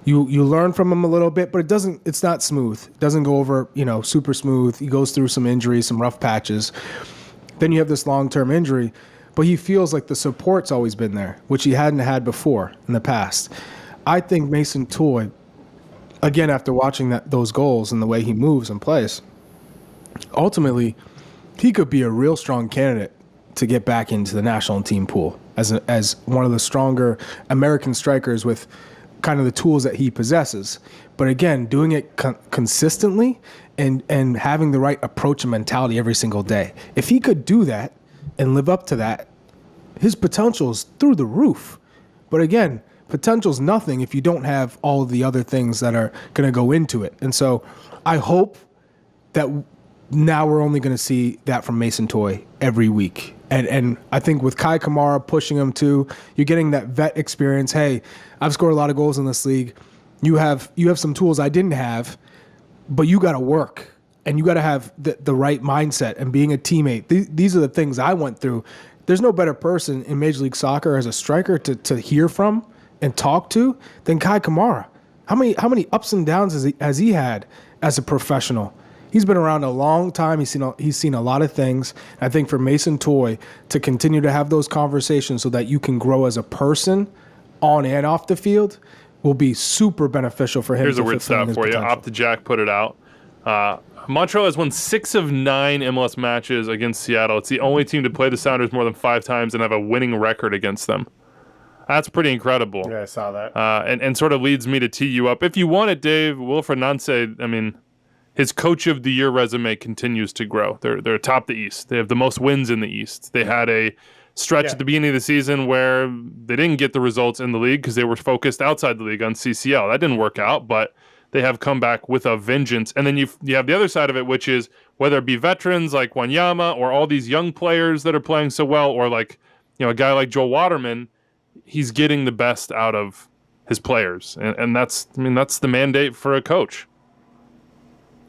C: You learn from him a little bit, but it's not smooth. It doesn't go over, super smooth. He goes through some injuries, some rough patches. Then you have this long-term injury, but he feels like the support's always been there, which he hadn't had before in the past. I think Mason Toye, again, after watching those goals and the way he moves and plays, ultimately, he could be a real strong candidate to get back into the national team pool as one of the stronger American strikers with kind of the tools that he possesses. But again, doing it consistently and having the right approach and mentality every single day. If he could do that and live up to that, his potential is through the roof. But again, potential's nothing if you don't have all of the other things that are going to go into it. And so I hope that now we're only going to see that from Mason Toye every week. And I think with Kai Kamara pushing him too, you're getting that vet experience. Hey, I've scored a lot of goals in this league. You have some tools I didn't have, but you got to work. And you got to have the right mindset and being a teammate. These are the things I went through. There's no better person in Major League Soccer as a striker to hear from and talk to than Kai Kamara. How many ups and downs has he had as a professional? He's been around a long time. He's seen a lot of things. I think for Mason Toye to continue to have those conversations so that you can grow as a person on and off the field will be super beneficial for him.
A: Here's a weird stat for you. OptiJack put it out. Montreal has won 6 of 9 MLS matches against Seattle. It's the only team to play the Sounders more than 5 times and have a winning record against them. That's pretty incredible.
B: Yeah, I saw that.
A: And sort of leads me to tee you up. If you want it, Dave, Wilfried Nancy, his Coach of the Year resume continues to grow. They're atop the East. They have the most wins in the East. They had a stretch at the beginning of the season where they didn't get the results in the league because they were focused outside the league on CCL. That didn't work out, but they have come back with a vengeance. And then you have the other side of it, which is whether it be veterans like Wanyama or all these young players that are playing so well, or like a guy like Joel Waterman, he's getting the best out of his players. And that's the mandate for a coach.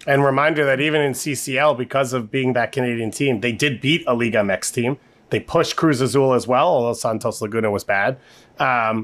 B: And reminder that even in CCL, because of being that Canadian team, they did beat a Liga MX team. They pushed Cruz Azul as well, although Santos Laguna was bad.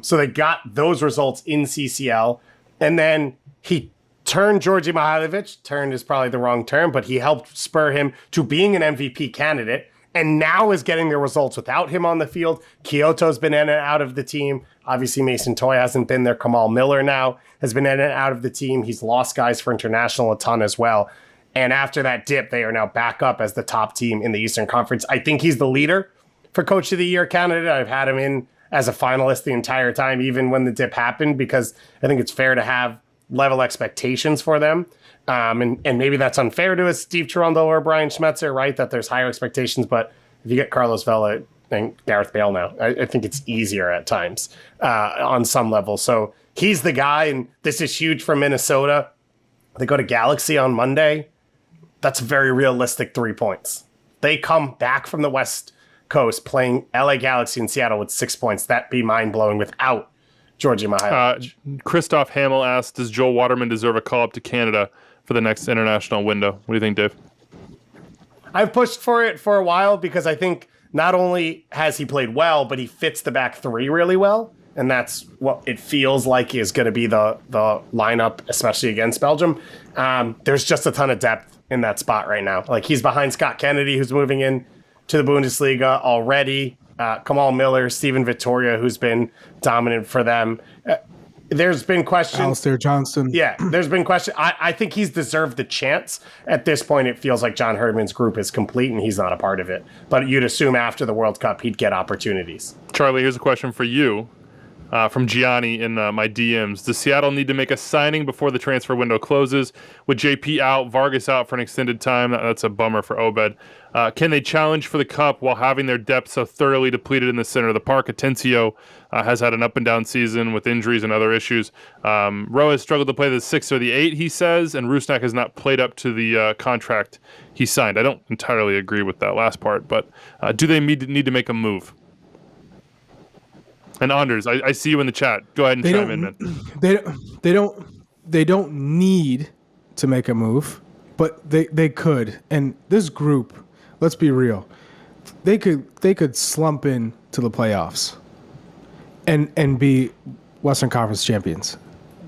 B: So they got those results in CCL. And then he turned Georgi Mihailovic, turned is probably the wrong term, but he helped spur him to being an MVP candidate and now is getting the results without him on the field. Kyoto's been in and out of the team. Obviously, Mason Toye hasn't been there. Kamal Miller now has been in and out of the team. He's lost guys for international a ton as well. And after that dip, they are now back up as the top team in the Eastern Conference. I think he's the leader for Coach of the Year candidate. I've had him in as a finalist the entire time, even when the dip happened, because I think it's fair to have level expectations for them. And maybe that's unfair to a Steve Cherundolo or Brian Schmetzer, right? That there's higher expectations. But if you get Carlos Vela and Gareth Bale now, I think it's easier at times on some level. So he's the guy, and this is huge for Minnesota. They go to Galaxy on Monday. That's a very realistic 3 points. They come back from the West Coast playing LA Galaxy in Seattle with 6 points. That'd be mind-blowing without Georgi Mihailovic.
A: Christoph Hamill asked, does Joel Waterman deserve a call-up to Canada for the next international window? What do you think, Dave?
B: I've pushed for it for a while because I think not only has he played well, but he fits the back three really well. And that's what it feels like is going to be the lineup, especially against Belgium. There's just a ton of depth in that spot right now. Like, he's behind Scott Kennedy, who's moving in to the Bundesliga already. Kamal Miller, Steven Vittoria, who's been dominant for them. There's been questions.
C: Alistair Johnston.
B: Yeah, there's been questions. I think he's deserved the chance. At this point, it feels like John Herdman's group is complete and he's not a part of it. But you'd assume after the World Cup, he'd get opportunities.
A: Charlie, here's a question for you from Gianni in my DMs. Does Seattle need to make a signing before the transfer window closes? With JP out, Vargas out for an extended time, that's a bummer for Obed. Can they challenge for the cup while having their depth so thoroughly depleted in the center of the park? Atencio has had an up-and-down season with injuries and other issues. Rowe has struggled to play the 6 or the 8, he says, and Rusnak has not played up to the contract he signed. I don't entirely agree with that last part, but do they need to make a move? And Anders, I see you in the chat. Go ahead and chime in, man.
C: They don't need to make a move, but they could. And this group, let's be real, they could slump in to the playoffs and be Western Conference champions.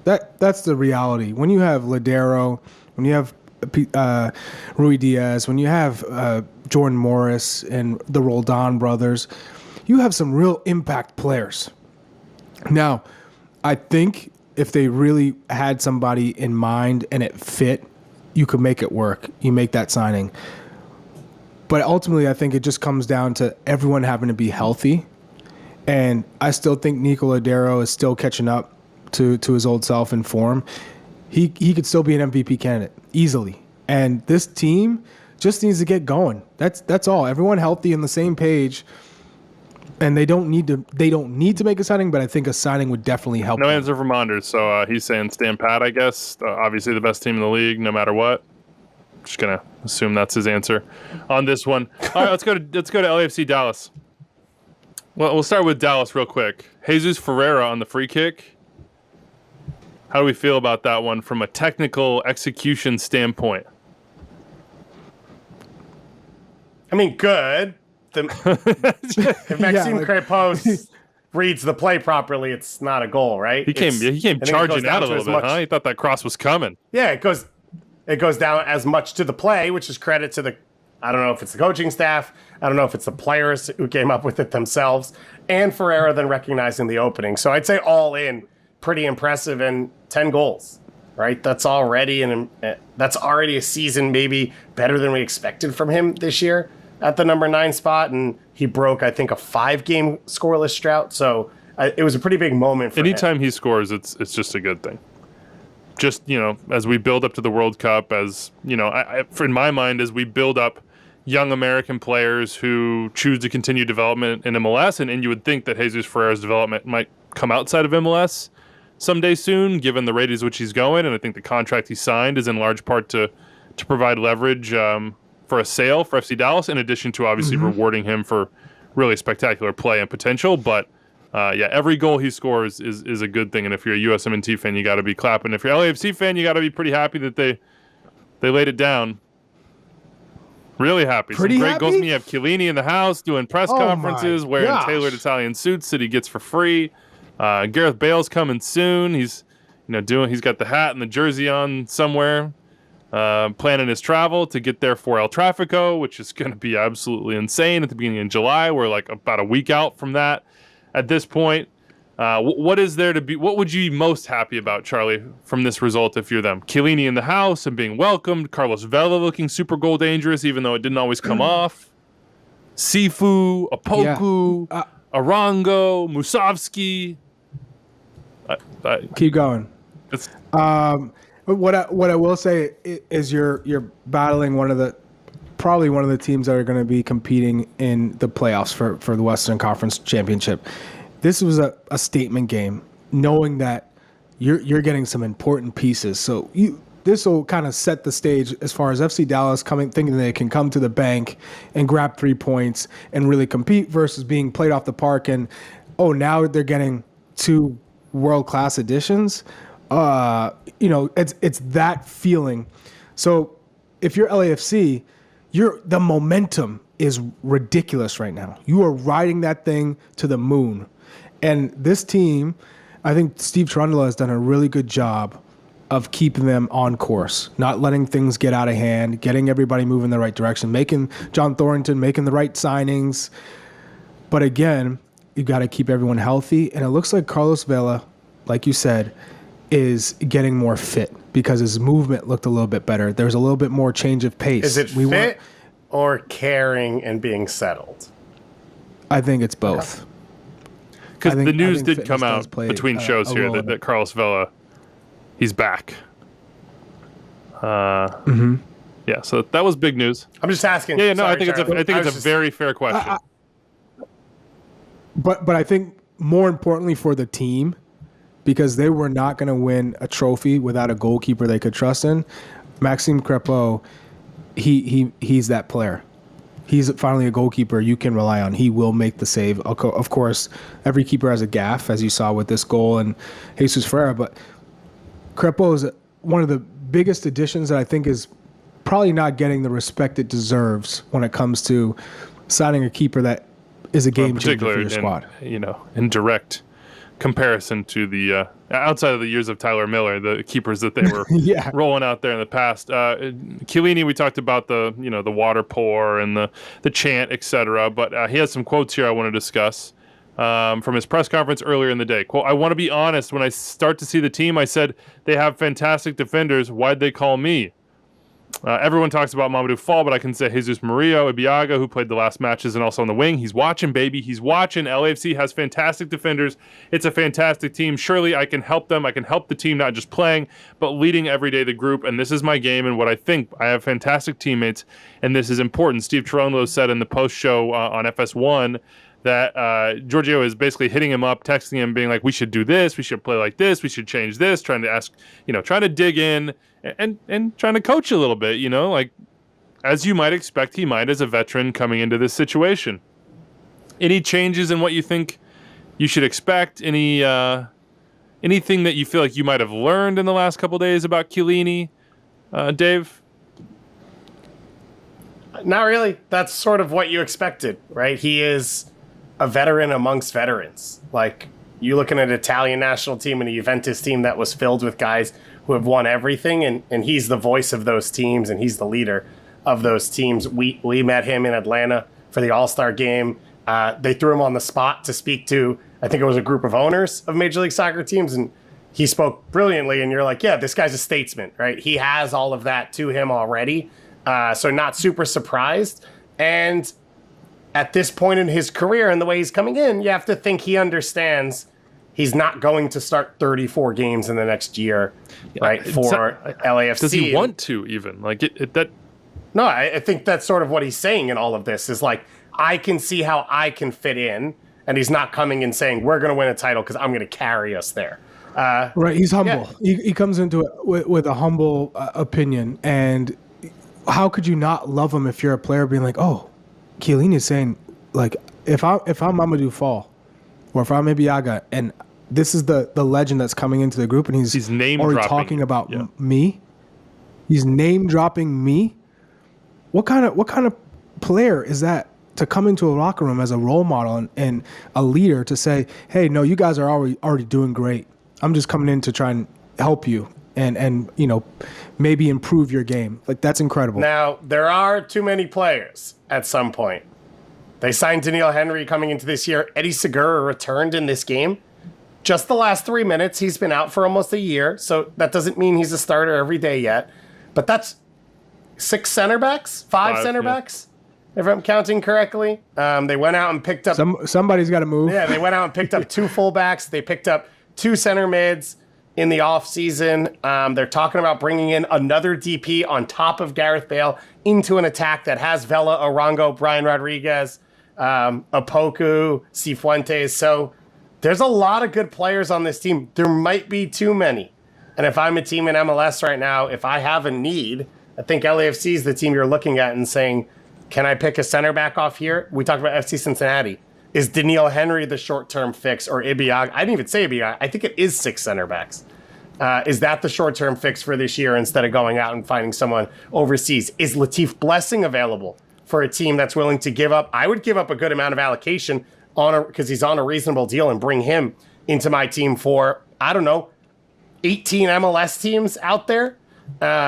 C: That's the reality. When you have Ladero, when you have Rui Diaz, when you have Jordan Morris and the Roldan brothers, you have some real impact players. Now, I think if they really had somebody in mind and it fit, you could make it work. You make that signing. But ultimately, I think it just comes down to everyone having to be healthy. And I still think Nico Ladero is still catching up to his old self in form. He could still be an MVP candidate easily. And this team just needs to get going. That's all. Everyone healthy on the same page. And they don't need to make a signing, but I think a signing would definitely help.
A: No answer from Anders, so he's saying stand pat, I guess. Obviously the best team in the league, no matter what. Just gonna assume that's his answer on this one. All right, let's go to LAFC Dallas. Well, we'll start with Dallas real quick. Jesus Ferreira on the free kick. How do we feel about that one from a technical execution standpoint?
B: I mean, good. If Maxime Crepos reads the play properly, it's not a goal, right?
A: He came charging out a little bit, huh? He thought that cross was coming.
B: Yeah, it goes down as much to the play, which is credit to I don't know if it's the coaching staff, I don't know if it's the players who came up with it themselves, and Ferreira then recognizing the opening. So I'd say all in, pretty impressive, and 10 goals, right? That's already a season maybe better than we expected from him this year at the number 9 spot, and he broke, I think, a 5-game scoreless drought. So it was a pretty big moment for him.
A: Anytime he scores, it's just a good thing. Just, as we build up to the World Cup, as, in my mind, as we build up young American players who choose to continue development in MLS, and you would think that Jesus Ferreira's development might come outside of MLS someday soon, given the rate at which he's going, and I think the contract he signed is in large part to provide leverage for a sale for FC Dallas, in addition to obviously rewarding him for really spectacular play and potential. But every goal he scores is a good thing. And if you're a USMNT fan, you got to be clapping. If you're an LAFC fan, you got to be pretty happy that they laid it down. Really happy.
C: Pretty
A: Some great
C: happy?
A: goals. You have Chiellini in the house doing press conferences, wearing tailored Italian suits that he gets for free. Gareth Bale's coming soon. He's he's got the hat and the jersey on somewhere. planning his travel to get there for El Tráfico, which is going to be absolutely insane at the beginning of July. We're like about a week out from that at this point. What is there to be? What would you be most happy about, Charlie, from this result if you're them? Chiellini in the house and being welcomed. Carlos Vela looking super goal dangerous, even though it didn't always come off. Sifu, Opoku, Arango, Musovski.
C: Keep going. What I will say is you're battling probably one of the teams that are going to be competing in the playoffs for the Western Conference Championship. This was a statement game, knowing that you're getting some important pieces. So this will kind of set the stage as far as FC Dallas thinking they can come to the bank and grab 3 points and really compete versus being played off the park. And now they're getting 2 world-class additions. It's that feeling. So if you're LAFC, the momentum is ridiculous right now. You are riding that thing to the moon. And this team, I think Steve Cherundolo has done a really good job of keeping them on course, not letting things get out of hand, getting everybody moving in the right direction, making John Thornton, making the right signings. But again, you got to keep everyone healthy. And it looks like Carlos Vela, like you said, is getting more fit because his movement looked a little bit better. There's a little bit more change of pace.
B: Is it fit or caring and being settled?
C: I think it's both.
A: Because the news did come out between shows here that Carlos Vela, he's back. Yeah, so that was big news.
B: I'm just asking.
A: Yeah, no, sorry, I think it's a very fair question.
C: But I think more importantly for the team, because they were not going to win a trophy without a goalkeeper they could trust in, Maxime Crépeau, he's that player. He's finally a goalkeeper you can rely on. He will make the save. Of course, every keeper has a gaffe, as you saw with this goal and Jesus Ferreira, but Crépeau is one of the biggest additions that I think is probably not getting the respect it deserves when it comes to signing a keeper that is a game changer for your squad.
A: In direct comparison to the outside of the years of Tyler Miller, the keepers that they were rolling out there in the past. Chiellini, we talked about the water pour and the chant, etc. But he has some quotes here I want to discuss from his press conference earlier in the day. Quote, "I want to be honest. When I start to see the team, I said they have fantastic defenders. Why'd they call me? Everyone talks about Mamadou Fall, but I can say Jesus Murillo, Ibiaga, who played the last matches and also on the wing. He's watching, baby. He's watching. LAFC has fantastic defenders. It's a fantastic team. Surely I can help them. I can help the team, not just playing, but leading every day the group. And this is my game and what I think. I have fantastic teammates, and this is important." Steve Cherundolo said in the post-show on FS1 that Giorgio is basically hitting him up, texting him, being like, "We should do this. We should play like this. We should change this," trying to ask, trying to dig in and trying to coach a little bit, like as you might expect he might as a veteran coming into this situation. Any changes in what you think you should expect? Anything that you feel like you might have learned in the last couple of days about Chiellini, Dave?
B: Not really. That's sort of what you expected, right? He is a veteran amongst veterans. Like, you looking at an Italian national team and a Juventus team that was filled with guys who have won everything, and he's the voice of those teams, and he's the leader of those teams. We met him in Atlanta for the All-Star game. They threw him on the spot to speak to, I think it was a group of owners of Major League Soccer teams, and he spoke brilliantly, and you're like, yeah, this guy's a statesman, right? He has all of that to him already, so not super surprised. And at this point in his career and the way he's coming in, you have to think he understands he's not going to start 34 games in the next year, right, for LAFC.
A: Does he want to even?
B: No, I think that's sort of what he's saying in all of this is like, I can see how I can fit in, and he's not coming and saying, we're going to win a title because I'm going to carry us there.
C: Right, he's humble. Yeah. He comes into it with a humble opinion, and how could you not love him if you're a player being like, oh, Chiellini is saying, like, if I'm Mamadou Fall, or if I'm Ibiaga, and this is the legend that's coming into the group, and he's
A: name
C: already
A: dropping
C: talking about me. He's name dropping me. What kind of player is that to come into a locker room as a role model and a leader to say, hey, no, you guys are already doing great. I'm just coming in to try and help you and maybe improve your game. Like, that's incredible.
B: Now, there are too many players at some point. They signed Daniil Henry coming into this year. Eddie Segura returned in this game. Just the last 3 minutes. He's been out for almost a year, so that doesn't mean he's a starter every day yet. But that's 6 center backs? 5 center backs, if I'm counting correctly. They went out and picked up...
C: Somebody's got to move.
B: Yeah, they went out and picked up 2 fullbacks. They picked up 2 center mids in the offseason. They're talking about bringing in another DP on top of Gareth Bale into an attack that has Vela, Arango, Brian Rodriguez, Opoku, Cifuentes. So there's a lot of good players on this team. There might be too many. And if I'm a team in MLS right now, if I have a need, I think LAFC is the team you're looking at and saying, can I pick a center back off here? We talked about FC Cincinnati. Is Daniil Henry the short-term fix, or Ibiag? I didn't even say Ibiag. I think it is 6 center backs. Is that the short-term fix for this year instead of going out and finding someone overseas? Is Latif Blessing available for a team that's willing to give up? I would give up a good amount of allocation because he's on a reasonable deal and bring him into my team for, I don't know, 18 MLS teams out there.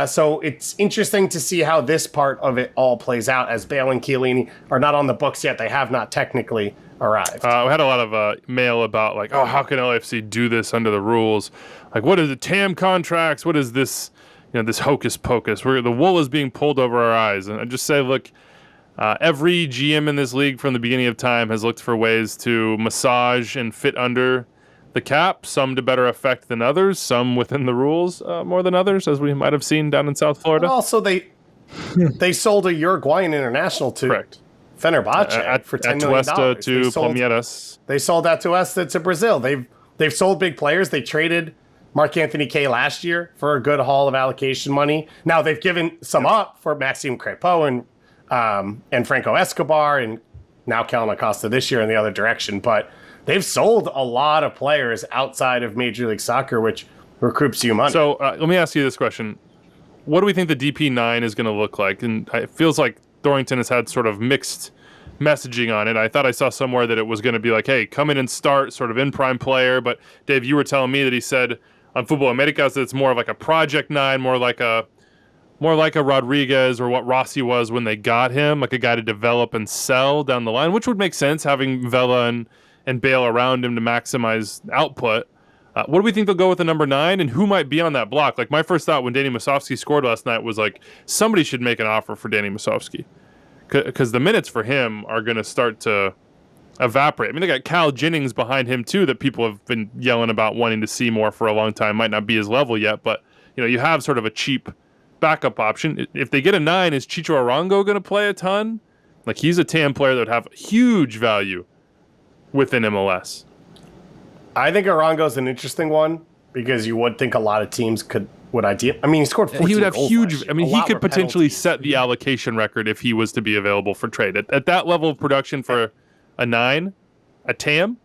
B: So it's interesting to see how this part of it all plays out, as Bale and Chiellini are not on the books yet. They have not technically arrived.
A: We had a lot of mail about, like, oh, how can LAFC do this under the rules? Like, what are the TAM contracts? What is this, this hocus pocus where the wool is being pulled over our eyes? And I just say, look, every GM in this league from the beginning of time has looked for ways to massage and fit under the cap, some to better effect than others, some within the rules more than others, as we might have seen down in South Florida.
B: But also, they sold a Uruguayan international to Fenerbahce for $10 million.
A: Atuesta to Palmeiras.
B: They sold Atuesta to Brazil. They've sold big players. They traded Mark Anthony Kaye last year for a good haul of allocation money. Now they've given some up for Maxime Crepeau and Franco Escobar, and now Kellen Acosta this year in the other direction. But they've sold a lot of players outside of Major League Soccer, which recruits you money.
A: So let me ask you this question. What do we think the DP9 is going to look like? And it feels like Thorrington has had sort of mixed messaging on it. I thought I saw somewhere that it was going to be like, hey, come in and start, sort of in prime player. But Dave, you were telling me that he said on Football Americas that it's more of like a Project 9, more like a Rodriguez, or what Rossi was when they got him, like a guy to develop and sell down the line, which would make sense, having Vela and Bale around him to maximize output. What do we think they'll go with the number 9, and who might be on that block? Like, my first thought when Danny Musovski scored last night was like, somebody should make an offer for Danny Musovski, because the minutes for him are going to start to evaporate. I mean, they got Cal Jennings behind him too, that people have been yelling about wanting to see more for a long time. Might not be his level yet, but you have sort of a cheap backup option. If they get a 9, is Chicho Arango going to play a ton? Like, he's a TAM player that would have huge value within MLS.
B: I think Arango's an interesting one, because you would think a lot of teams would ideal. I mean, he scored 14
A: He would have
B: goals
A: huge.
B: last year.
A: I mean, he could potentially
B: penalties.
A: set the allocation record if he was to be available for trade. At that level of production for a 9, a TAM,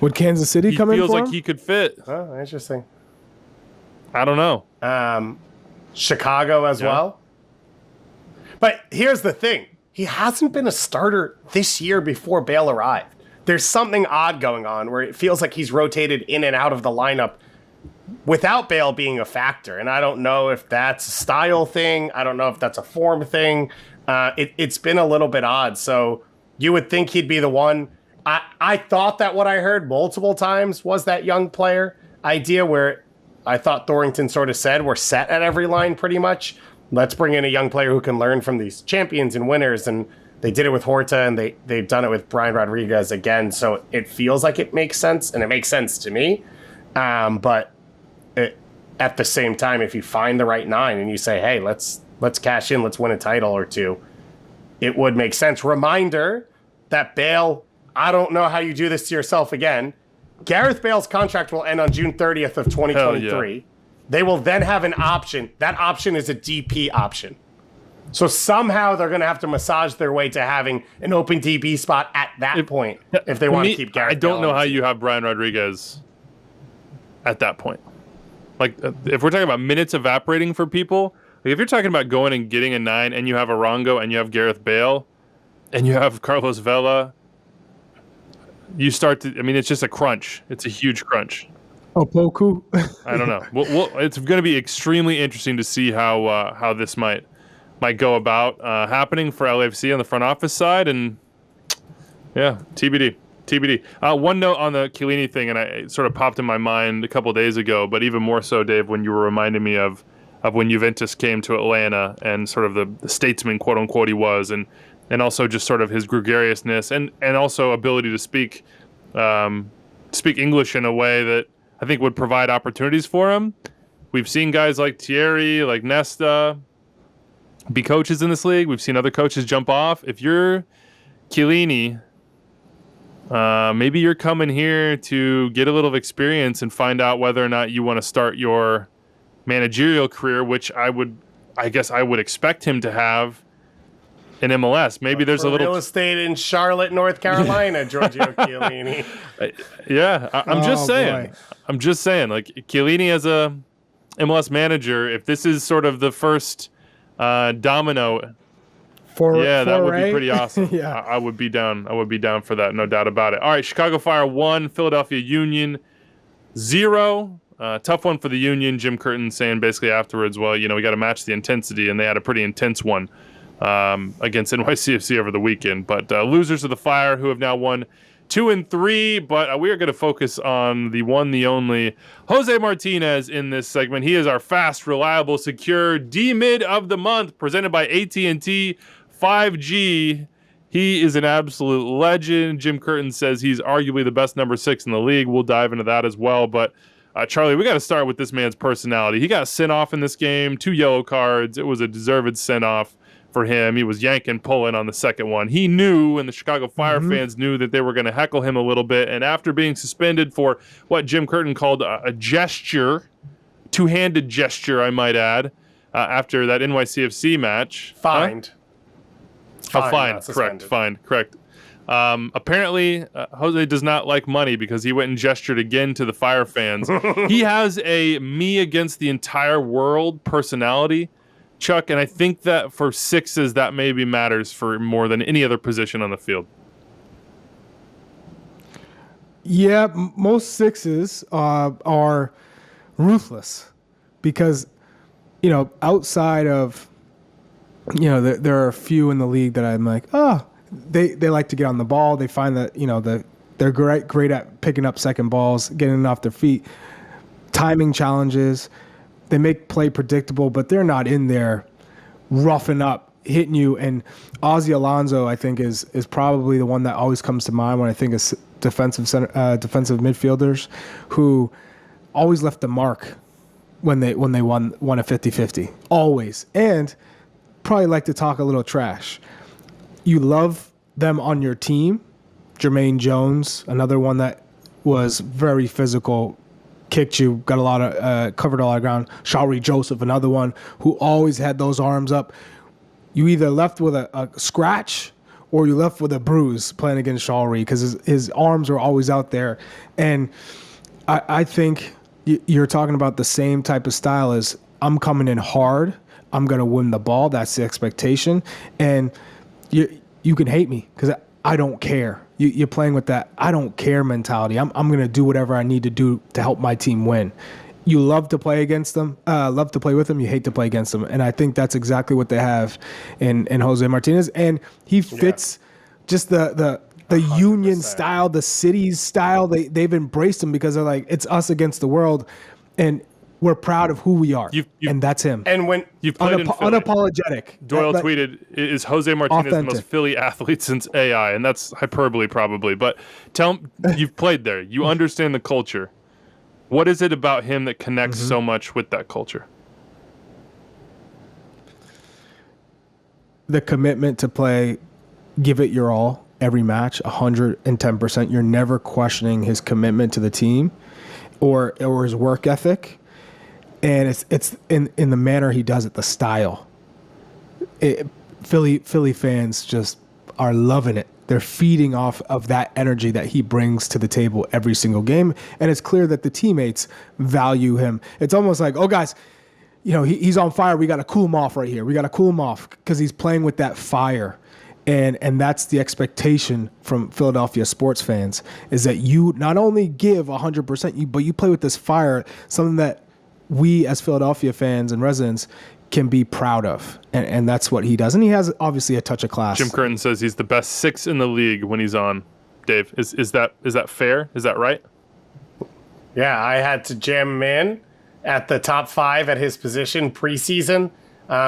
C: Would Kansas City come in for him?
A: He feels like he could fit.
B: Oh, interesting.
A: I don't know.
B: Chicago as well. But here's the thing. He hasn't been a starter this year before Bale arrived. There's something odd going on where it feels like he's rotated in and out of the lineup without Bale being a factor. And I don't know if that's a style thing. I don't know if that's a form thing. It's been a little bit odd. So you would think he'd be the one. I thought that what I heard multiple times was that young player idea, where I thought Thorrington sort of said, we're set at every line pretty much. Let's bring in a young player who can learn from these champions and winners. And they did it with Horta, and they've done it with Brian Rodriguez again. So it feels like it makes sense, and it makes sense to me. But at the same time, if you find the right 9 and you say, hey, let's cash in, let's win a title or two, it would make sense. Reminder that Bale, I don't know how you do this to yourself again. Gareth Bale's contract will end on June 30th of 2023. Yeah. They will then have an option. That option is a DP option. So somehow they're going to have to massage their way to having an open DP spot at that point if they want to keep Gareth Bale.
A: I don't know how you have Brian Rodriguez at that point. Like, if we're talking about minutes evaporating for people, like if you're talking about going and getting a 9 and you have Arango and you have Gareth Bale and you have Carlos Vela, you start to, I mean, it's just a crunch. It's a huge crunch.
C: Opoku.
A: I don't know. It's going to be extremely interesting to see how this might go about happening for LAFC on the front office side, and yeah, TBD. One note on the Chiellini thing, and it sort of popped in my mind a couple of days ago, but even more so, Dave, when you were reminding me of when Juventus came to Atlanta and sort of the statesman, quote unquote, he was, and also just sort of his gregariousness and also ability to speak English in a way that I think would provide opportunities for him. We've seen guys like Thierry, like Nesta, be coaches in this league. We've seen other coaches jump off. If you're Chiellini, maybe you're coming here to get a little experience and find out whether or not you want to start your managerial career, which I guess I would expect him to have in MLS. Maybe there's a little
B: real estate in Charlotte, North Carolina, Giorgio Chiellini.
A: Yeah, I'm just saying.
C: Boy.
A: I'm just saying, like Chiellini as a MLS manager, if this is sort of the first domino, that would be pretty awesome.
C: Yeah.
A: I would be down. I would be down for that, no doubt about it. All right, Chicago Fire 1, Philadelphia Union 0. Tough one for the Union. Jim Curtin saying basically afterwards, well, we got to match the intensity, and they had a pretty intense one against NYCFC over the weekend. But losers of the Fire, who have now won 2 and 3, but we are going to focus on the one, the only Jose Martinez in this segment. He is our fast, reliable, secure D-Mid of the month, presented by AT&T 5G. He is an absolute legend. Jim Curtin says he's arguably the best number 6 in the league. We'll dive into that as well. But Charlie, we got to start with this man's personality. He got sent off in this game, 2 yellow cards. It was a deserved sent off for him. He was yanking, pulling on the second one. He knew, and the Chicago Fire fans knew, that they were going to heckle him a little bit. And after being suspended for what Jim Curtin called a gesture, two-handed gesture, I might add, after that NYCFC match.
B: Fined.
A: Fined. Correct. Apparently, Jose does not like money because he went and gestured again to the Fire fans. He has a me against the entire world personality, Chuck, and I think that for sixes, that maybe matters for more than any other position on the field.
C: Yeah, most sixes are ruthless because, outside of, there are a few in the league that I'm like, they like to get on the ball. They find that, they're great at picking up second balls, getting it off their feet, timing challenges. They make play predictable, but they're not in there roughing up, hitting you. And Ozzy Alonso, I think, is probably the one that always comes to mind when I think of defensive midfielders who always left the mark when they won a 50-50. Always. And probably like to talk a little trash. You love them on your team. Jermaine Jones, another one that was very physical, kicked you, got a lot of covered a lot of ground. Shawry Joseph, another one who always had those arms up. You either left with a scratch or you left with a bruise playing against Shawry because his arms were always out there. And I think you're talking about the same type of style as I'm coming in hard. I'm going to win the ball. That's the expectation. And you can hate me because I don't care. You're playing with that I don't care mentality. I'm going to do whatever I need to do to help my team win. You love to play against them, love to play with them. You hate to play against them. And I think that's exactly what they have in Jose Martinez. And he fits just the 100%. Union style, the city's style. They've embraced him because they're like, it's us against the world. And we're proud of who we are, and that's him.
B: And when
A: you've played in Philly,
C: unapologetic.
A: Doyle tweeted, "Is Jose Martinez
C: authentic.
A: the most Philly athlete since AI?" And that's hyperbole, probably. But tell him you've played there. You understand the culture. What is it about him that connects so much with that culture?
C: The commitment to play, give it your all every match, 110%. You're never questioning his commitment to the team or his work ethic. And it's in the manner he does it, the style. Philly fans just are loving it. They're feeding off of that energy that he brings to the table every single game. And it's clear that the teammates value him. It's almost like, oh, guys, he's on fire. We got to cool him off right here. We got to cool him off because he's playing with that fire. And that's the expectation from Philadelphia sports fans, is that you not only give 100%, but you play with this fire, something that we as Philadelphia fans and residents can be proud of. And that's what he does. And he has obviously a touch of class.
A: Jim Curtin says he's the best 6 in the league when he's on. Dave, is that fair? Is that right?
B: Yeah, I had to jam him in at the top 5 at his position preseason.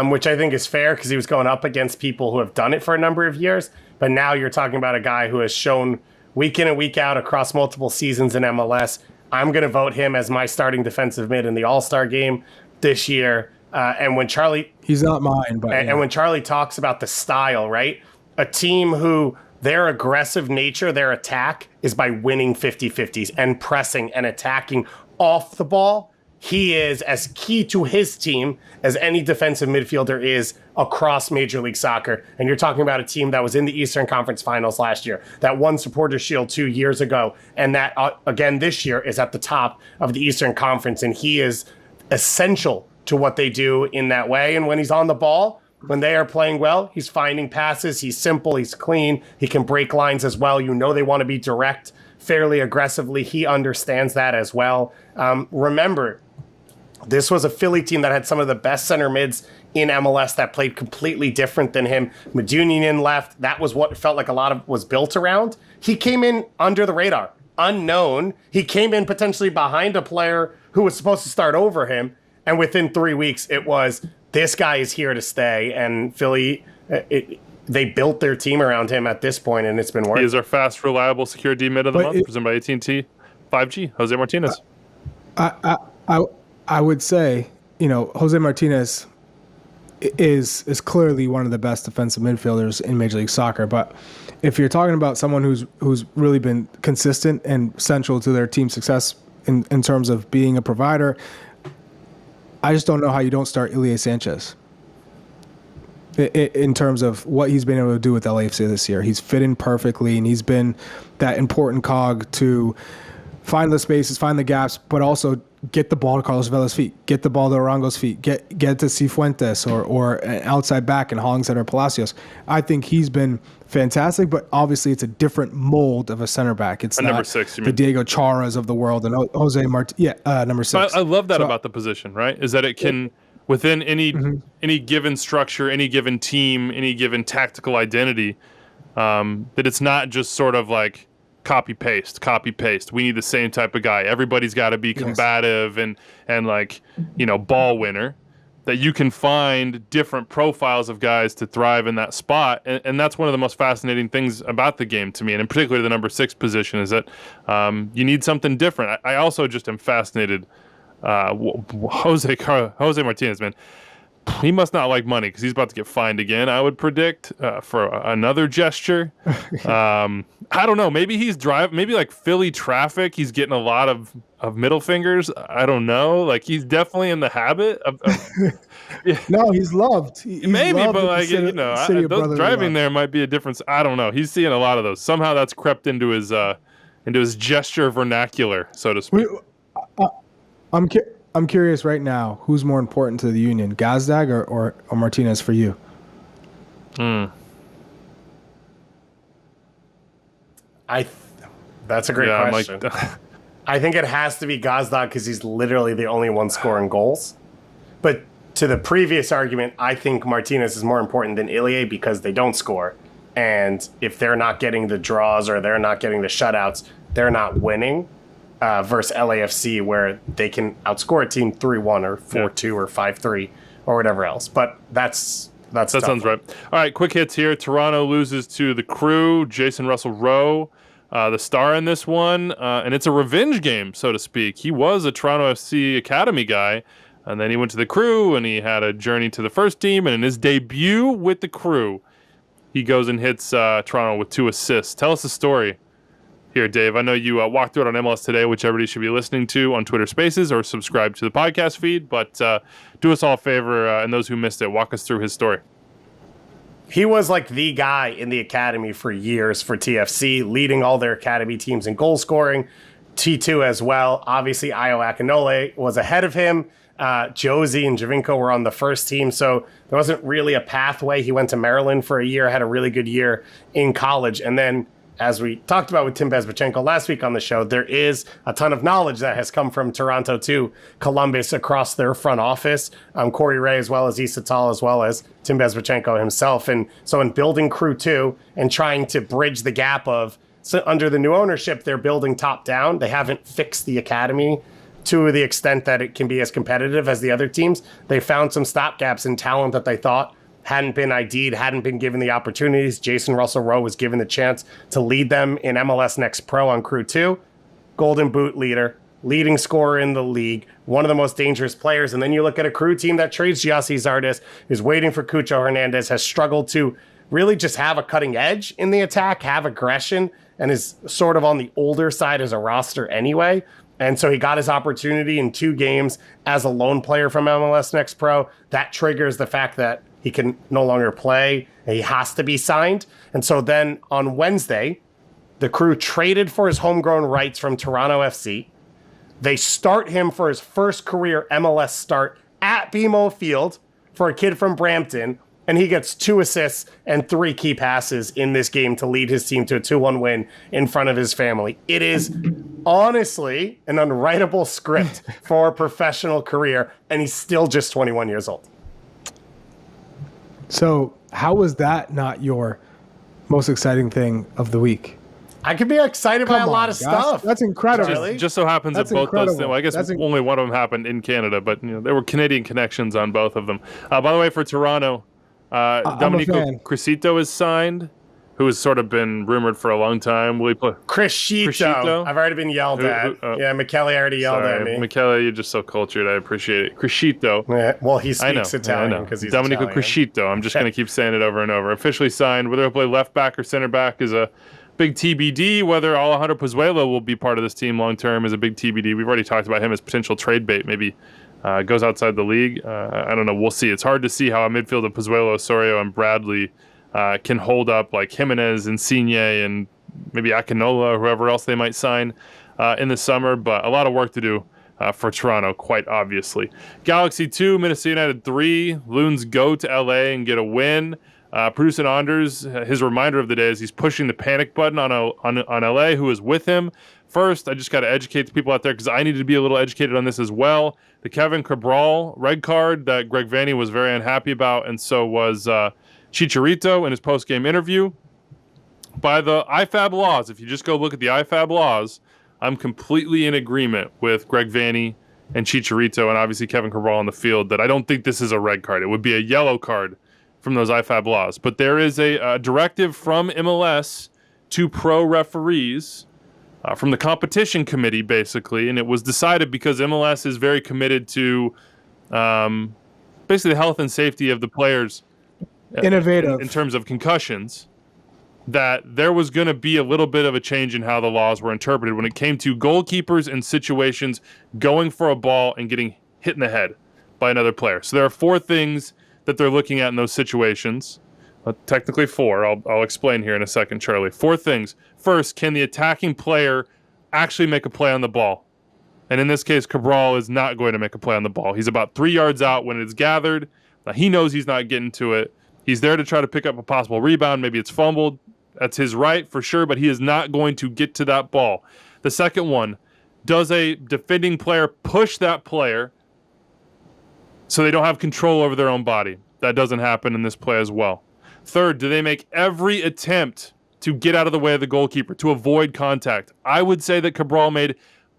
B: Which I think is fair because he was going up against people who have done it for a number of years. But now you're talking about a guy who has shown week in and week out across multiple seasons in MLS. I'm going to vote him as my starting defensive mid in the All-Star game this year. And when Charlie...
C: He's not mine, but...
B: And when Charlie talks about the style, right? A team who their aggressive nature, their attack, is by winning 50-50s and pressing and attacking off the ball. He is as key to his team as any defensive midfielder is across Major League Soccer. And you're talking about a team that was in the Eastern Conference Finals last year, that won Supporters' Shield 2 years ago, and that, again, this year is at the top of the Eastern Conference. And he is essential to what they do in that way. And when he's on the ball, when they are playing well, he's finding passes. He's simple. He's clean. He can break lines as well. You know they want to be direct fairly aggressively. He understands that as well. Remember, this was a Philly team that had some of the best center mids in MLS that played completely different than him. Medunian left. That was what it felt like a lot of was built around. He came in under the radar, unknown. He came in potentially behind a player who was supposed to start over him. And within 3 weeks, it was, this guy is here to stay. And Philly, they built their team around him at this point, and it's been working.
A: He is our fast, reliable, secure D mid of the month, presented by AT&T 5G, Jose Martinez.
C: I would say, Jose Martinez is clearly one of the best defensive midfielders in Major League Soccer. But if you're talking about someone who's really been consistent and central to their team's success in terms of being a provider, I just don't know how you don't start Ilie Sanchez. In terms of what he's been able to do with LAFC this year. He's fit in perfectly, and he's been that important cog to find the spaces, find the gaps, but also get the ball to Carlos Vela's feet, get the ball to Arango's feet, get to Cifuentes or an outside back in Hollingshead Palacios. I think he's been fantastic, but obviously it's a different mold of a center back. It's not
A: number 6,
C: the Diego Charas of the world and Jose Martinez. Number 6.
A: I love that about the position, right? Is that it can, within any given structure, any given team, any given tactical identity, that it's not just sort of like copy paste. We need the same type of guy. Everybody's got to be combative and like, ball winner. That you can find different profiles of guys to thrive in that spot, and that's one of the most fascinating things about the game to me, and in particular the number 6 position, is that you need something different. I also just am fascinated. Jose Martinez, man. He must not like money because he's about to get fined again, I would predict, for another gesture. I don't know. Maybe he's maybe like Philly traffic. He's getting a lot of middle fingers. I don't know. Like, he's definitely in the habit of
C: yeah. No, he's loved. He's
A: maybe,
C: loved
A: but like, those driving there might be a difference. I don't know. He's seeing a lot of those. Somehow that's crept into his gesture vernacular, so to speak.
C: I'm curious right now, who's more important to the Union, Gazdag or Martinez for you?
B: That's a great question. I think it has to be Gazdag because he's literally the only one scoring goals. But to the previous argument, I think Martinez is more important than Ilie because they don't score. And if they're not getting the draws or they're not getting the shutouts, they're not winning. Versus LAFC, where they can outscore a team 3-1 or 4-2 or 5-3 or whatever else. But that sounds
A: right. All right, quick hits here. Toronto loses to the Crew. Jason Russell-Rowe, the star in this one, and it's a revenge game, so to speak. He was a Toronto FC Academy guy, and then he went to the Crew, and he had a journey to the first team, and in his debut with the Crew, he goes and hits Toronto with 2 assists. Tell us the story. Here, Dave, I know you walked through it on MLS Today, which everybody should be listening to on Twitter Spaces or subscribe to the podcast feed. But do us all a favor, and those who missed it, walk us through his story.
B: He was like the guy in the academy for years for TFC, leading all their academy teams in goal scoring. T2 as well. Obviously, Ayo Akinole was ahead of him. Josie and Javinko were on the first team, so there wasn't really a pathway. He went to Maryland for a year, had a really good year in college, and then, as we talked about with Tim Bezbatchenko last week on the show, there is a ton of knowledge that has come from Toronto to Columbus across their front office. Corey Ray, as well as Issa Tall, as well as Tim Bezbatchenko himself. And so in building Crew 2 and trying to bridge the gap of, so under the new ownership, they're building top down. They haven't fixed the academy to the extent that it can be as competitive as the other teams. They found some stopgaps in talent that they thought hadn't been ID'd, hadn't been given the opportunities. Jason Russell-Rowe was given the chance to lead them in MLS Next Pro on Crew 2. Golden Boot leader, leading scorer in the league, one of the most dangerous players. And then you look at a Crew team that trades Giassi Zardes, is waiting for Cucho Hernandez, has struggled to really just have a cutting edge in the attack, have aggression, and is sort of on the older side as a roster anyway. And so he got his opportunity in 2 games as a loan player from MLS Next Pro. That triggers the fact that he can no longer play. He has to be signed. And so then on Wednesday, the Crew traded for his homegrown rights from Toronto FC. They start him for his first career MLS start at BMO Field for a kid from Brampton. And he gets 2 assists and 3 key passes in this game to lead his team to a 2-1 win in front of his family. It is honestly an unwritable script for a professional career, and he's still just 21 years old.
C: So how was that not your most exciting thing of the week?
B: I could be excited by a lot of stuff.
C: That's incredible.
A: Just so happens that both those things, well, I guess only one of them happened in Canada, but there were Canadian connections on both of them. By the way, for Toronto, Domenico Criscito is signed, who has sort of been rumored for a long time. Will he play?
B: Criscito. I've already been yelled at. Yeah, Michele already yelled at me.
A: Michele, you're just so cultured. I appreciate it. Criscito.
B: Yeah, well, he speaks Italian because he's
A: Domenico
B: Italian.
A: Criscito. I'm just going to keep saying it over and over. Officially signed. Whether he'll play left back or center back is a big TBD. Whether Alejandro Pozuelo will be part of this team long term is a big TBD. We've already talked about him as potential trade bait. Maybe goes outside the league. I don't know. We'll see. It's hard to see how a midfield of Pozuelo, Osorio, and Bradley can hold up like Jimenez and Insigne and maybe Akinola or whoever else they might sign in the summer. But a lot of work to do for Toronto, quite obviously. Galaxy 2, Minnesota United 3. Loons go to LA and get a win. Producer Anders, his reminder of the day is he's pushing the panic button on LA, who is with him. First, I just got to educate the people out there because I needed to be a little educated on this as well. The Kevin Cabral red card that Greg Vanney was very unhappy about, and so was Chicharito in his post-game interview. By the IFAB laws, if you just go look at the IFAB laws, I'm completely in agreement with Greg Vanney and Chicharito and obviously Kevin Cabral on the field that I don't think this is a red card. It would be a yellow card from those IFAB laws. But there is a directive from MLS to pro referees from the competition committee, basically, and it was decided because MLS is very committed to basically the health and safety of the players.
C: Innovative.
A: In terms of concussions, that there was going to be a little bit of a change in how the laws were interpreted when it came to goalkeepers in situations going for a ball and getting hit in the head by another player. So there are 4 things that they're looking at in those situations. Technically 4. I'll explain here in a second, Charlie. 4 things. First, can the attacking player actually make a play on the ball? And in this case, Cabral is not going to make a play on the ball. He's about 3 yards out when it's gathered. Now, he knows he's not getting to it. He's there to try to pick up a possible rebound. Maybe it's fumbled. That's his right for sure, but he is not going to get to that ball. The second one, does a defending player push that player so they don't have control over their own body? That doesn't happen in this play as well. Third, do they make every attempt to get out of the way of the goalkeeper, to avoid contact? I would say that Cabral made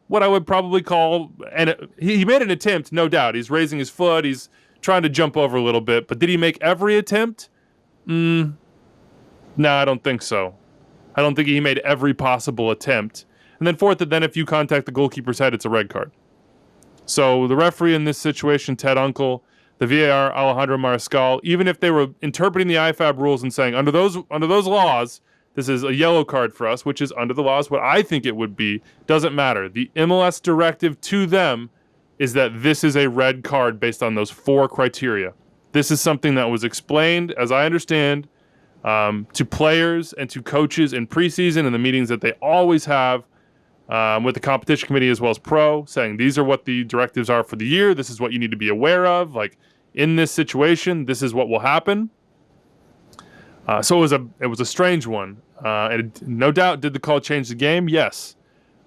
A: what I would probably call, and he made an attempt, no doubt. He's raising his foot. He's trying to jump over a little bit. But did he make every attempt? No, I don't think so. I don't think he made every possible attempt. And then fourth, then if you contact the goalkeeper's head, it's a red card. So the referee in this situation, Ted Uncle, the VAR, Alejandro Mariscal, even if they were interpreting the IFAB rules and saying under those laws, this is a yellow card for us, which is under the laws what I think it would be, doesn't matter. The MLS directive to them is that this is a red card based on those 4 criteria. This is something that was explained, as I understand, to players and to coaches in preseason and the meetings that they always have with the competition committee as well as pro, saying these are what the directives are for the year. This is what you need to be aware of. Like, in this situation, this is what will happen. So it was a strange one. And no doubt, did the call change the game? Yes.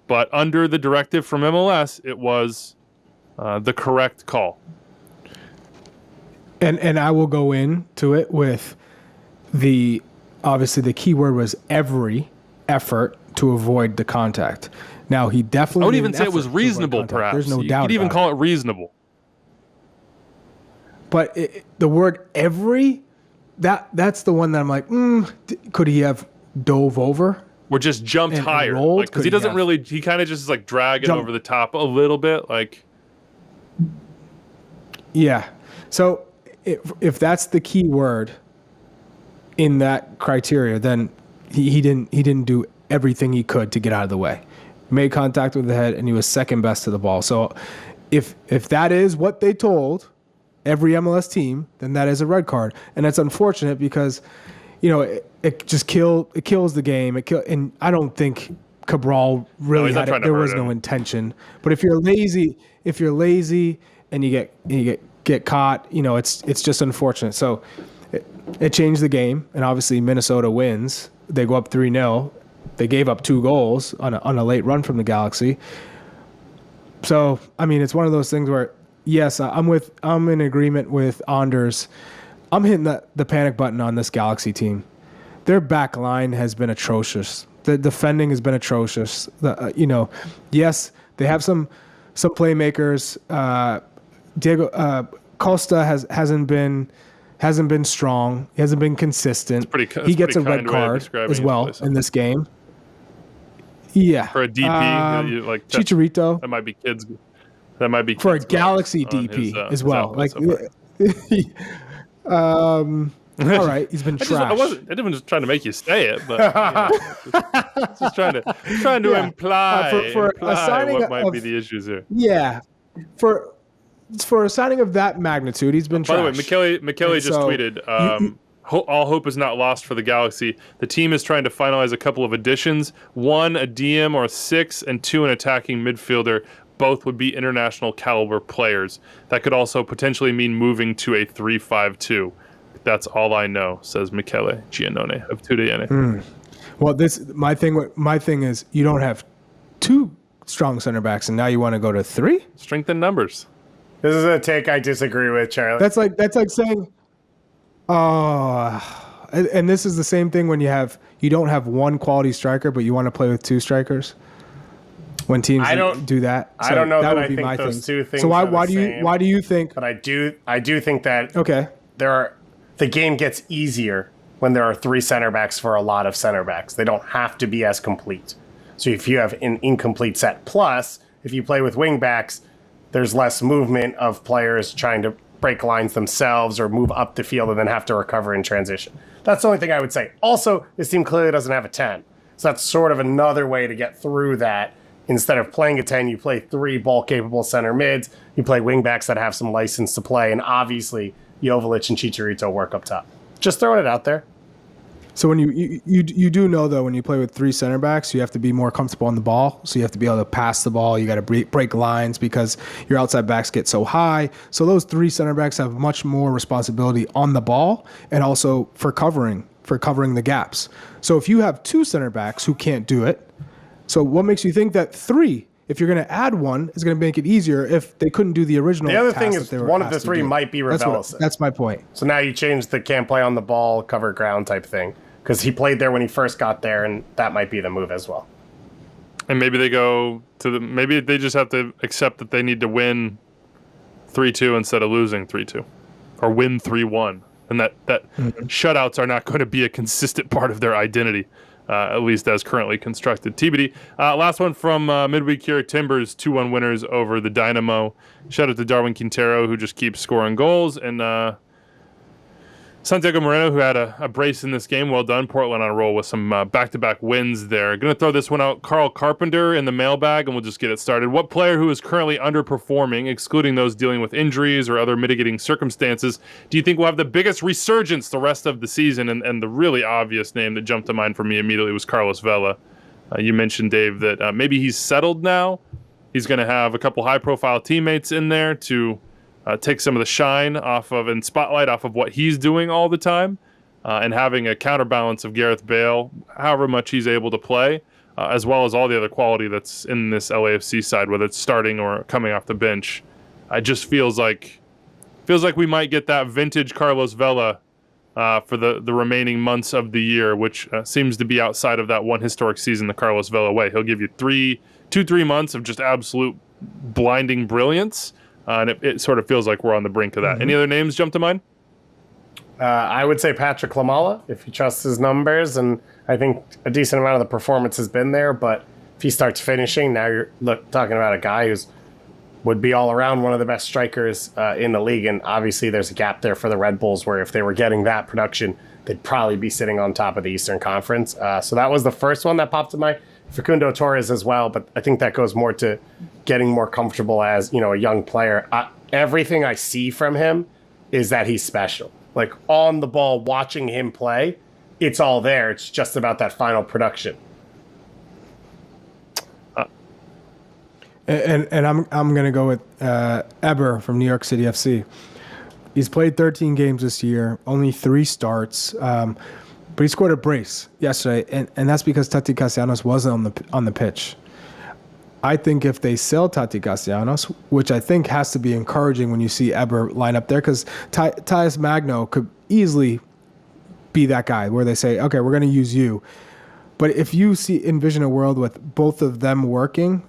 A: But under the directive from MLS, it was the correct call.
C: And I will go into it with obviously the key word was every effort to avoid the contact. Now, he definitely...
A: I would even say it was reasonable, perhaps.
C: There's no doubt.
A: You could even call it reasonable.
C: But the word every, that's the one that I'm like, could he have dove over?
A: Or just jumped higher? Because he doesn't really... He kind of just is like dragging over the top a little bit. Like...
C: Yeah. So if that's the key word in that criteria, then he didn't do everything he could to get out of the way. Made contact with the head, and he was second best to the ball. So if that is what they told every MLS team, then that is a red card, and that's unfortunate because, it just kills the game. And I don't think Cabral really had it. There was no intention. But if you're lazy and you get caught, it's just unfortunate. So it changed the game, and obviously Minnesota wins. They go up 3-0. They gave up 2 goals on a late run from the Galaxy. So, I mean, it's one of those things where, yes, I'm in agreement with Anders. I'm hitting the panic button on this Galaxy team. Their back line has been atrocious. The defending has been atrocious. Yes, they have some playmakers. Diego Costa hasn't been strong. He hasn't been consistent. He gets a red card as well in this game. Yeah.
A: For a DP, like
C: Chicharito.
A: That might be kids. That might be kids
C: for a Galaxy DP as well. Like, all right, he's been trashed.
A: I didn't just trying to make you say it, but just trying to imply what might be the issues here.
C: Yeah, for a signing of that magnitude, he's been trashed.
A: By the way, Michele just tweeted, all hope is not lost for the Galaxy. The team is trying to finalize a couple of additions. 1, a DM or a 6, and 2, an attacking midfielder. Both would be international caliber players. That could also potentially mean moving to a 3-5-2. That's all I know, says Michele Giannone of Tudiene.
C: Well, my thing is you don't have 2 strong center backs, and now you want to go to 3?
A: Strength in numbers.
B: This is a take I disagree with, Charlie.
C: That's like saying, and this is the same thing when you don't have 1 quality striker, but you want to play with 2 strikers. When teams do that,
B: so I don't know that I think those 2 things.
C: So why do you think?
B: But I do think that
C: okay,
B: the game gets easier when there are 3 center backs for a lot of center backs. They don't have to be as complete. So if you have an incomplete set, plus if you play with wing backs, there's less movement of players trying to break lines themselves or move up the field and then have to recover in transition. That's the only thing I would say. Also, this team clearly doesn't have a 10. So that's sort of another way to get through that. Instead of playing a 10, you play 3 ball-capable center mids. You play wing backs that have some license to play. And obviously, Joveljic and Chicharito work up top. Just throwing it out there.
C: So when you do know, though, when you play with 3 center backs, you have to be more comfortable on the ball. So you have to be able to pass the ball. You got to break lines because your outside backs get so high. So those 3 center backs have much more responsibility on the ball and also for covering the gaps. So if you have 2 center backs who can't do it, so what makes you think that 3, if you're going to add 1, is going to make it easier if they couldn't do the original?
B: The other thing is one of the 3 might be Ravelis.
C: That's my point.
B: So now you change the can't play on the ball, cover ground type thing. Because he played there when he first got there, and that might be the move as well.
A: And maybe they go to maybe they just have to accept that they need to win 3-2 instead of losing 3-2. Or win 3-1. And that shutouts are not going to be a consistent part of their identity. At least as currently constructed. TBD. Last one from midweek here. Timbers 2-1 winners over the Dynamo. Shout out to Darwin Quintero, who just keeps scoring goals. And Santiago Moreno, who had a brace in this game. Well done. Portland on a roll with some back-to-back wins there. Going to throw this one out. Carl Carpenter in the mailbag, and we'll just get it started. What player who is currently underperforming, excluding those dealing with injuries or other mitigating circumstances, do you think will have the biggest resurgence the rest of the season? And the really obvious name that jumped to mind for me immediately was Carlos Vela. You mentioned, Dave, that maybe he's settled now. He's going to have a couple high-profile teammates in there to take some of the shine off of and spotlight off of what he's doing all the time, and having a counterbalance of Gareth Bale, however much he's able to play, as well as all the other quality that's in this LAFC side, whether it's starting or coming off the bench. It just feels like we might get that vintage Carlos Vela for the remaining months of the year, which seems to be outside of that one historic season the Carlos Vela way. He'll give you 3 months of just absolute blinding brilliance, and it sort of feels like we're on the brink of that. Any other names jump to mind?
B: I would say Patrick Lamala, if you trust his numbers, and I think a decent amount of the performance has been there, but if he starts finishing, now you're talking about a guy who's would be all around one of the best strikers in the league, and obviously there's a gap there for the Red Bulls where if they were getting that production, they'd probably be sitting on top of the Eastern Conference. So that was the first one that popped in my Facundo Torres as well, but I think that goes more to getting more comfortable as, a young player. Everything I see from him is that he's special. Like on the ball, watching him play, it's all there. It's just about that final production.
C: And I'm gonna go with Eber from New York City FC. He's played 13 games this year, only 3 starts, but he scored a brace yesterday, and that's because Tati Castellanos wasn't on the pitch. I think if they sell Tati Castellanos, which I think has to be encouraging when you see Eber line up there, because Tyus Magno could easily be that guy where they say, okay, we're going to use you. But if you envision a world with both of them working,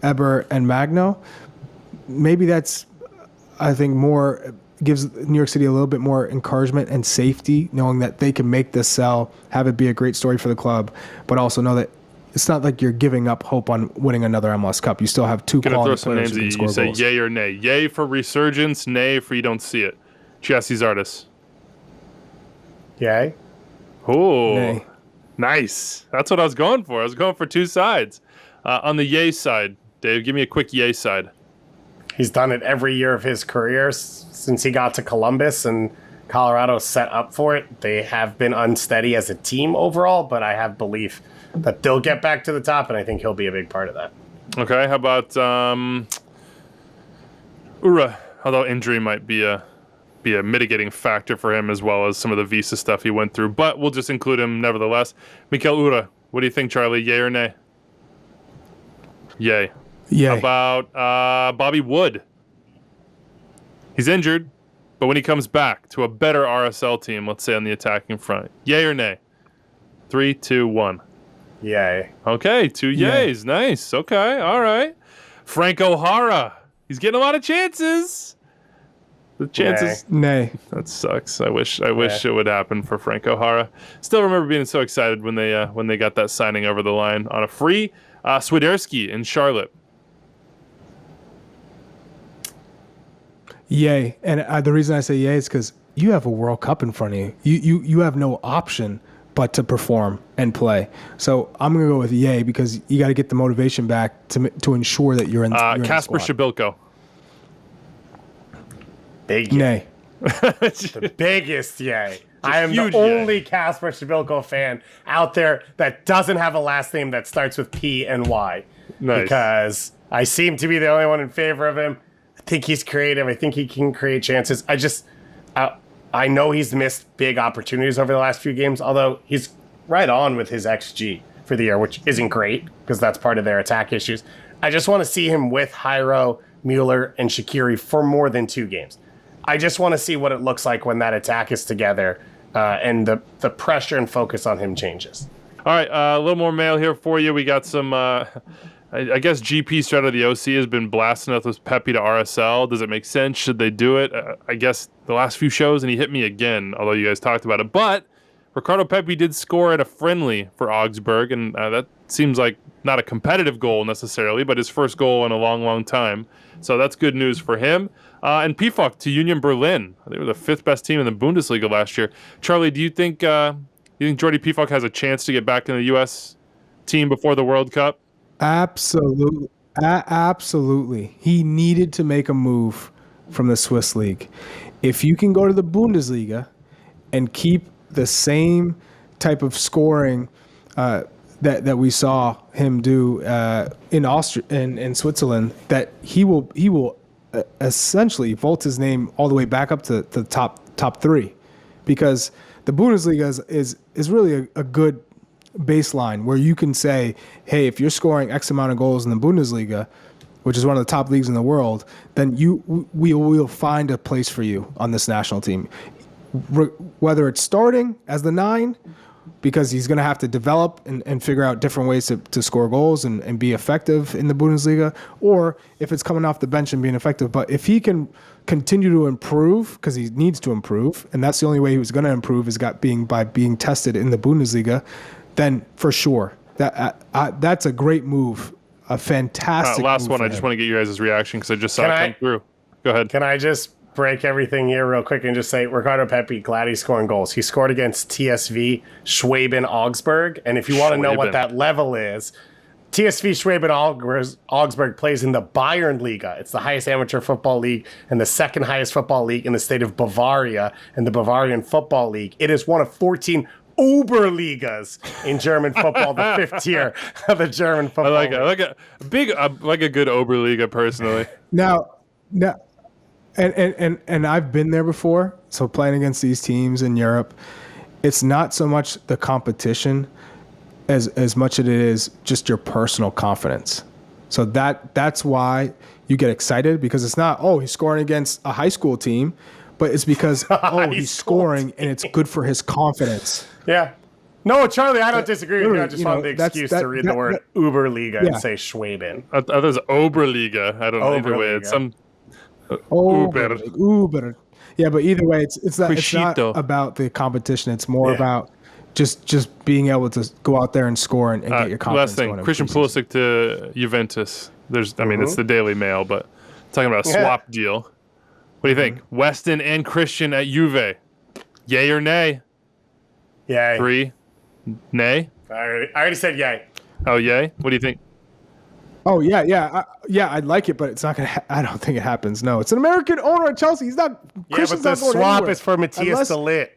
C: Eber and Magno, maybe that's, I think, more gives New York City a little bit more encouragement and safety, knowing that they can make this sell, have it be a great story for the club, but also know that it's not like you're giving up hope on winning another MLS Cup. You still have 2 quality players who can score goals.
A: You say yay or nay. Yay for resurgence, nay for you don't see it. Jesse's artist.
B: Yay.
A: Oh,
C: Nay.
A: Nice. That's what I was going for. I was going for 2 sides. On the yay side, Dave, give me a quick yay side.
B: He's done it every year of his career since he got to Columbus, and Colorado set up for it. They have been unsteady as a team overall, but I have belief that they'll get back to the top, and I think he'll be a big part of that.
A: Okay, how about Ura? Although injury might be a mitigating factor for him, as well as some of the visa stuff he went through, but we'll just include him nevertheless. Mikel Ura, what do you think, Charlie? Yay or nay? Yay.
C: Yay.
A: How about Bobby Wood? He's injured, but when he comes back to a better RSL team, let's say on the attacking front, yay or nay? 3, 2, 1.
B: Yay.
A: Okay, 2 yays. Nice. Okay, all right. Frank O'Hara. He's getting a lot of chances. The chances.
C: Nay.
A: That sucks. I wish it would happen for Frank O'Hara. Still remember being so excited when they got that signing over the line on a free. Swiderski in Charlotte.
C: Yay. And the reason I say yay is because you have a World Cup in front of you. You have no option but to perform and play. So I'm going to go with yay because you got to get the motivation back to ensure that you're in
A: Kasper Shabilko.
B: Big
C: nay.
B: The biggest yay. I am the only Kasper Shabilko fan out there that doesn't have a last name that starts with P and Y.
A: Nice.
B: Because I seem to be the only one in favor of him. I think he's creative. I think he can create chances. I know he's missed big opportunities over the last few games, although he's right on with his XG for the year, which isn't great because that's part of their attack issues. I just want to see him with Jairo, Mueller, and Shaqiri for more than 2 games. I just want to see what it looks like when that attack is together and the pressure and focus on him changes.
A: All right, a little more mail here for you. We got some, I guess GP Strata of the OC has been blasting us with Pepe to RSL. Does it make sense? Should they do it? I guess the last few shows, and he hit me again, although you guys talked about it. But Ricardo Pepe did score at a friendly for Augsburg, and that seems like not a competitive goal necessarily, but his first goal in a long, long time. So that's good news for him. And PFOC to Union Berlin. They were the 5th best team in the Bundesliga last year. Charlie, do you think Jordi PFOC has a chance to get back in the U.S. team before the World Cup?
C: Absolutely. Absolutely. He needed to make a move from the Swiss league. If you can go to the Bundesliga and keep the same type of scoring that we saw him do in Austria in Switzerland, that he will essentially vault his name all the way back up to the top three, because the Bundesliga is really a good baseline where you can say, hey, if you're scoring X amount of goals in the Bundesliga, which is one of the top leagues in the world, then we will find a place for you on this national team. Whether it's starting as the 9, because he's going to have to develop and figure out different ways to score goals and be effective in the Bundesliga, or if it's coming off the bench and being effective. But if he can continue to improve, because he needs to improve, and that's the only way he was going to improve is by being tested in the Bundesliga, then for sure, that's a great move, a fantastic
A: last
C: move
A: one,
C: for
A: I
C: him.
A: just want to get your guys' reaction because I just saw it come through. Go ahead.
B: Can I just break everything here real quick and just say Ricardo Pepi, glad he's scoring goals. He scored against TSV Schweben Augsburg, and if you want to know what that level is, TSV Schweben Augsburg plays in the Bayern Liga. It's the highest amateur football league and the second highest football league in the state of Bavaria and the Bavarian Football League. It is one of 14 Oberligas in German football, the 5th tier of the German football.
A: I like a good Oberliga personally.
C: Now, and I've been there before. So playing against these teams in Europe, it's not so much the competition as much as it is just your personal confidence. So that's why you get excited, because it's not, oh, he's scoring against a high school team, but it's because, oh, he's scoring and it's good for his confidence.
B: Yeah. No, Charlie, I don't disagree with you. I just found the excuse to read the word Uberliga and say Schweben.
A: I thought it was Oberliga. I don't know. Either way, it's some
C: Uber. Yeah, but either way, it's not about the competition. It's more about just being able to go out there and score and get your confidence.
A: Last thing,
C: going.
A: Christian Pulisic to Juventus. It's the Daily Mail, but talking about a swap deal. What do you think? Weston and Christian at Juve. Yay or nay?
B: Yay.
A: 3. Nay?
B: I already said yay.
A: Oh, yay? What do you think?
C: Oh, yeah. I'd like it, but it's not going to I don't think it happens. No, it's an American owner at Chelsea. He's not.
B: Yeah, but the swap is for Matthias de Ligt.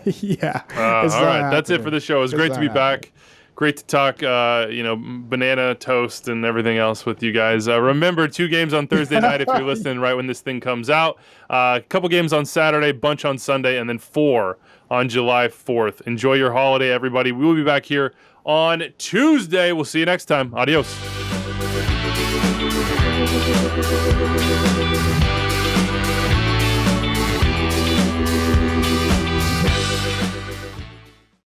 C: Yeah.
A: All right. That's it for the show. It was great to be back. Great to talk, banana toast and everything else with you guys. Remember, 2 games on Thursday night if you're listening right when this thing comes out. A couple games on Saturday, bunch on Sunday, and then 4 on July 4th. Enjoy your holiday, everybody. We will be back here on Tuesday. We'll see you next time. Adios.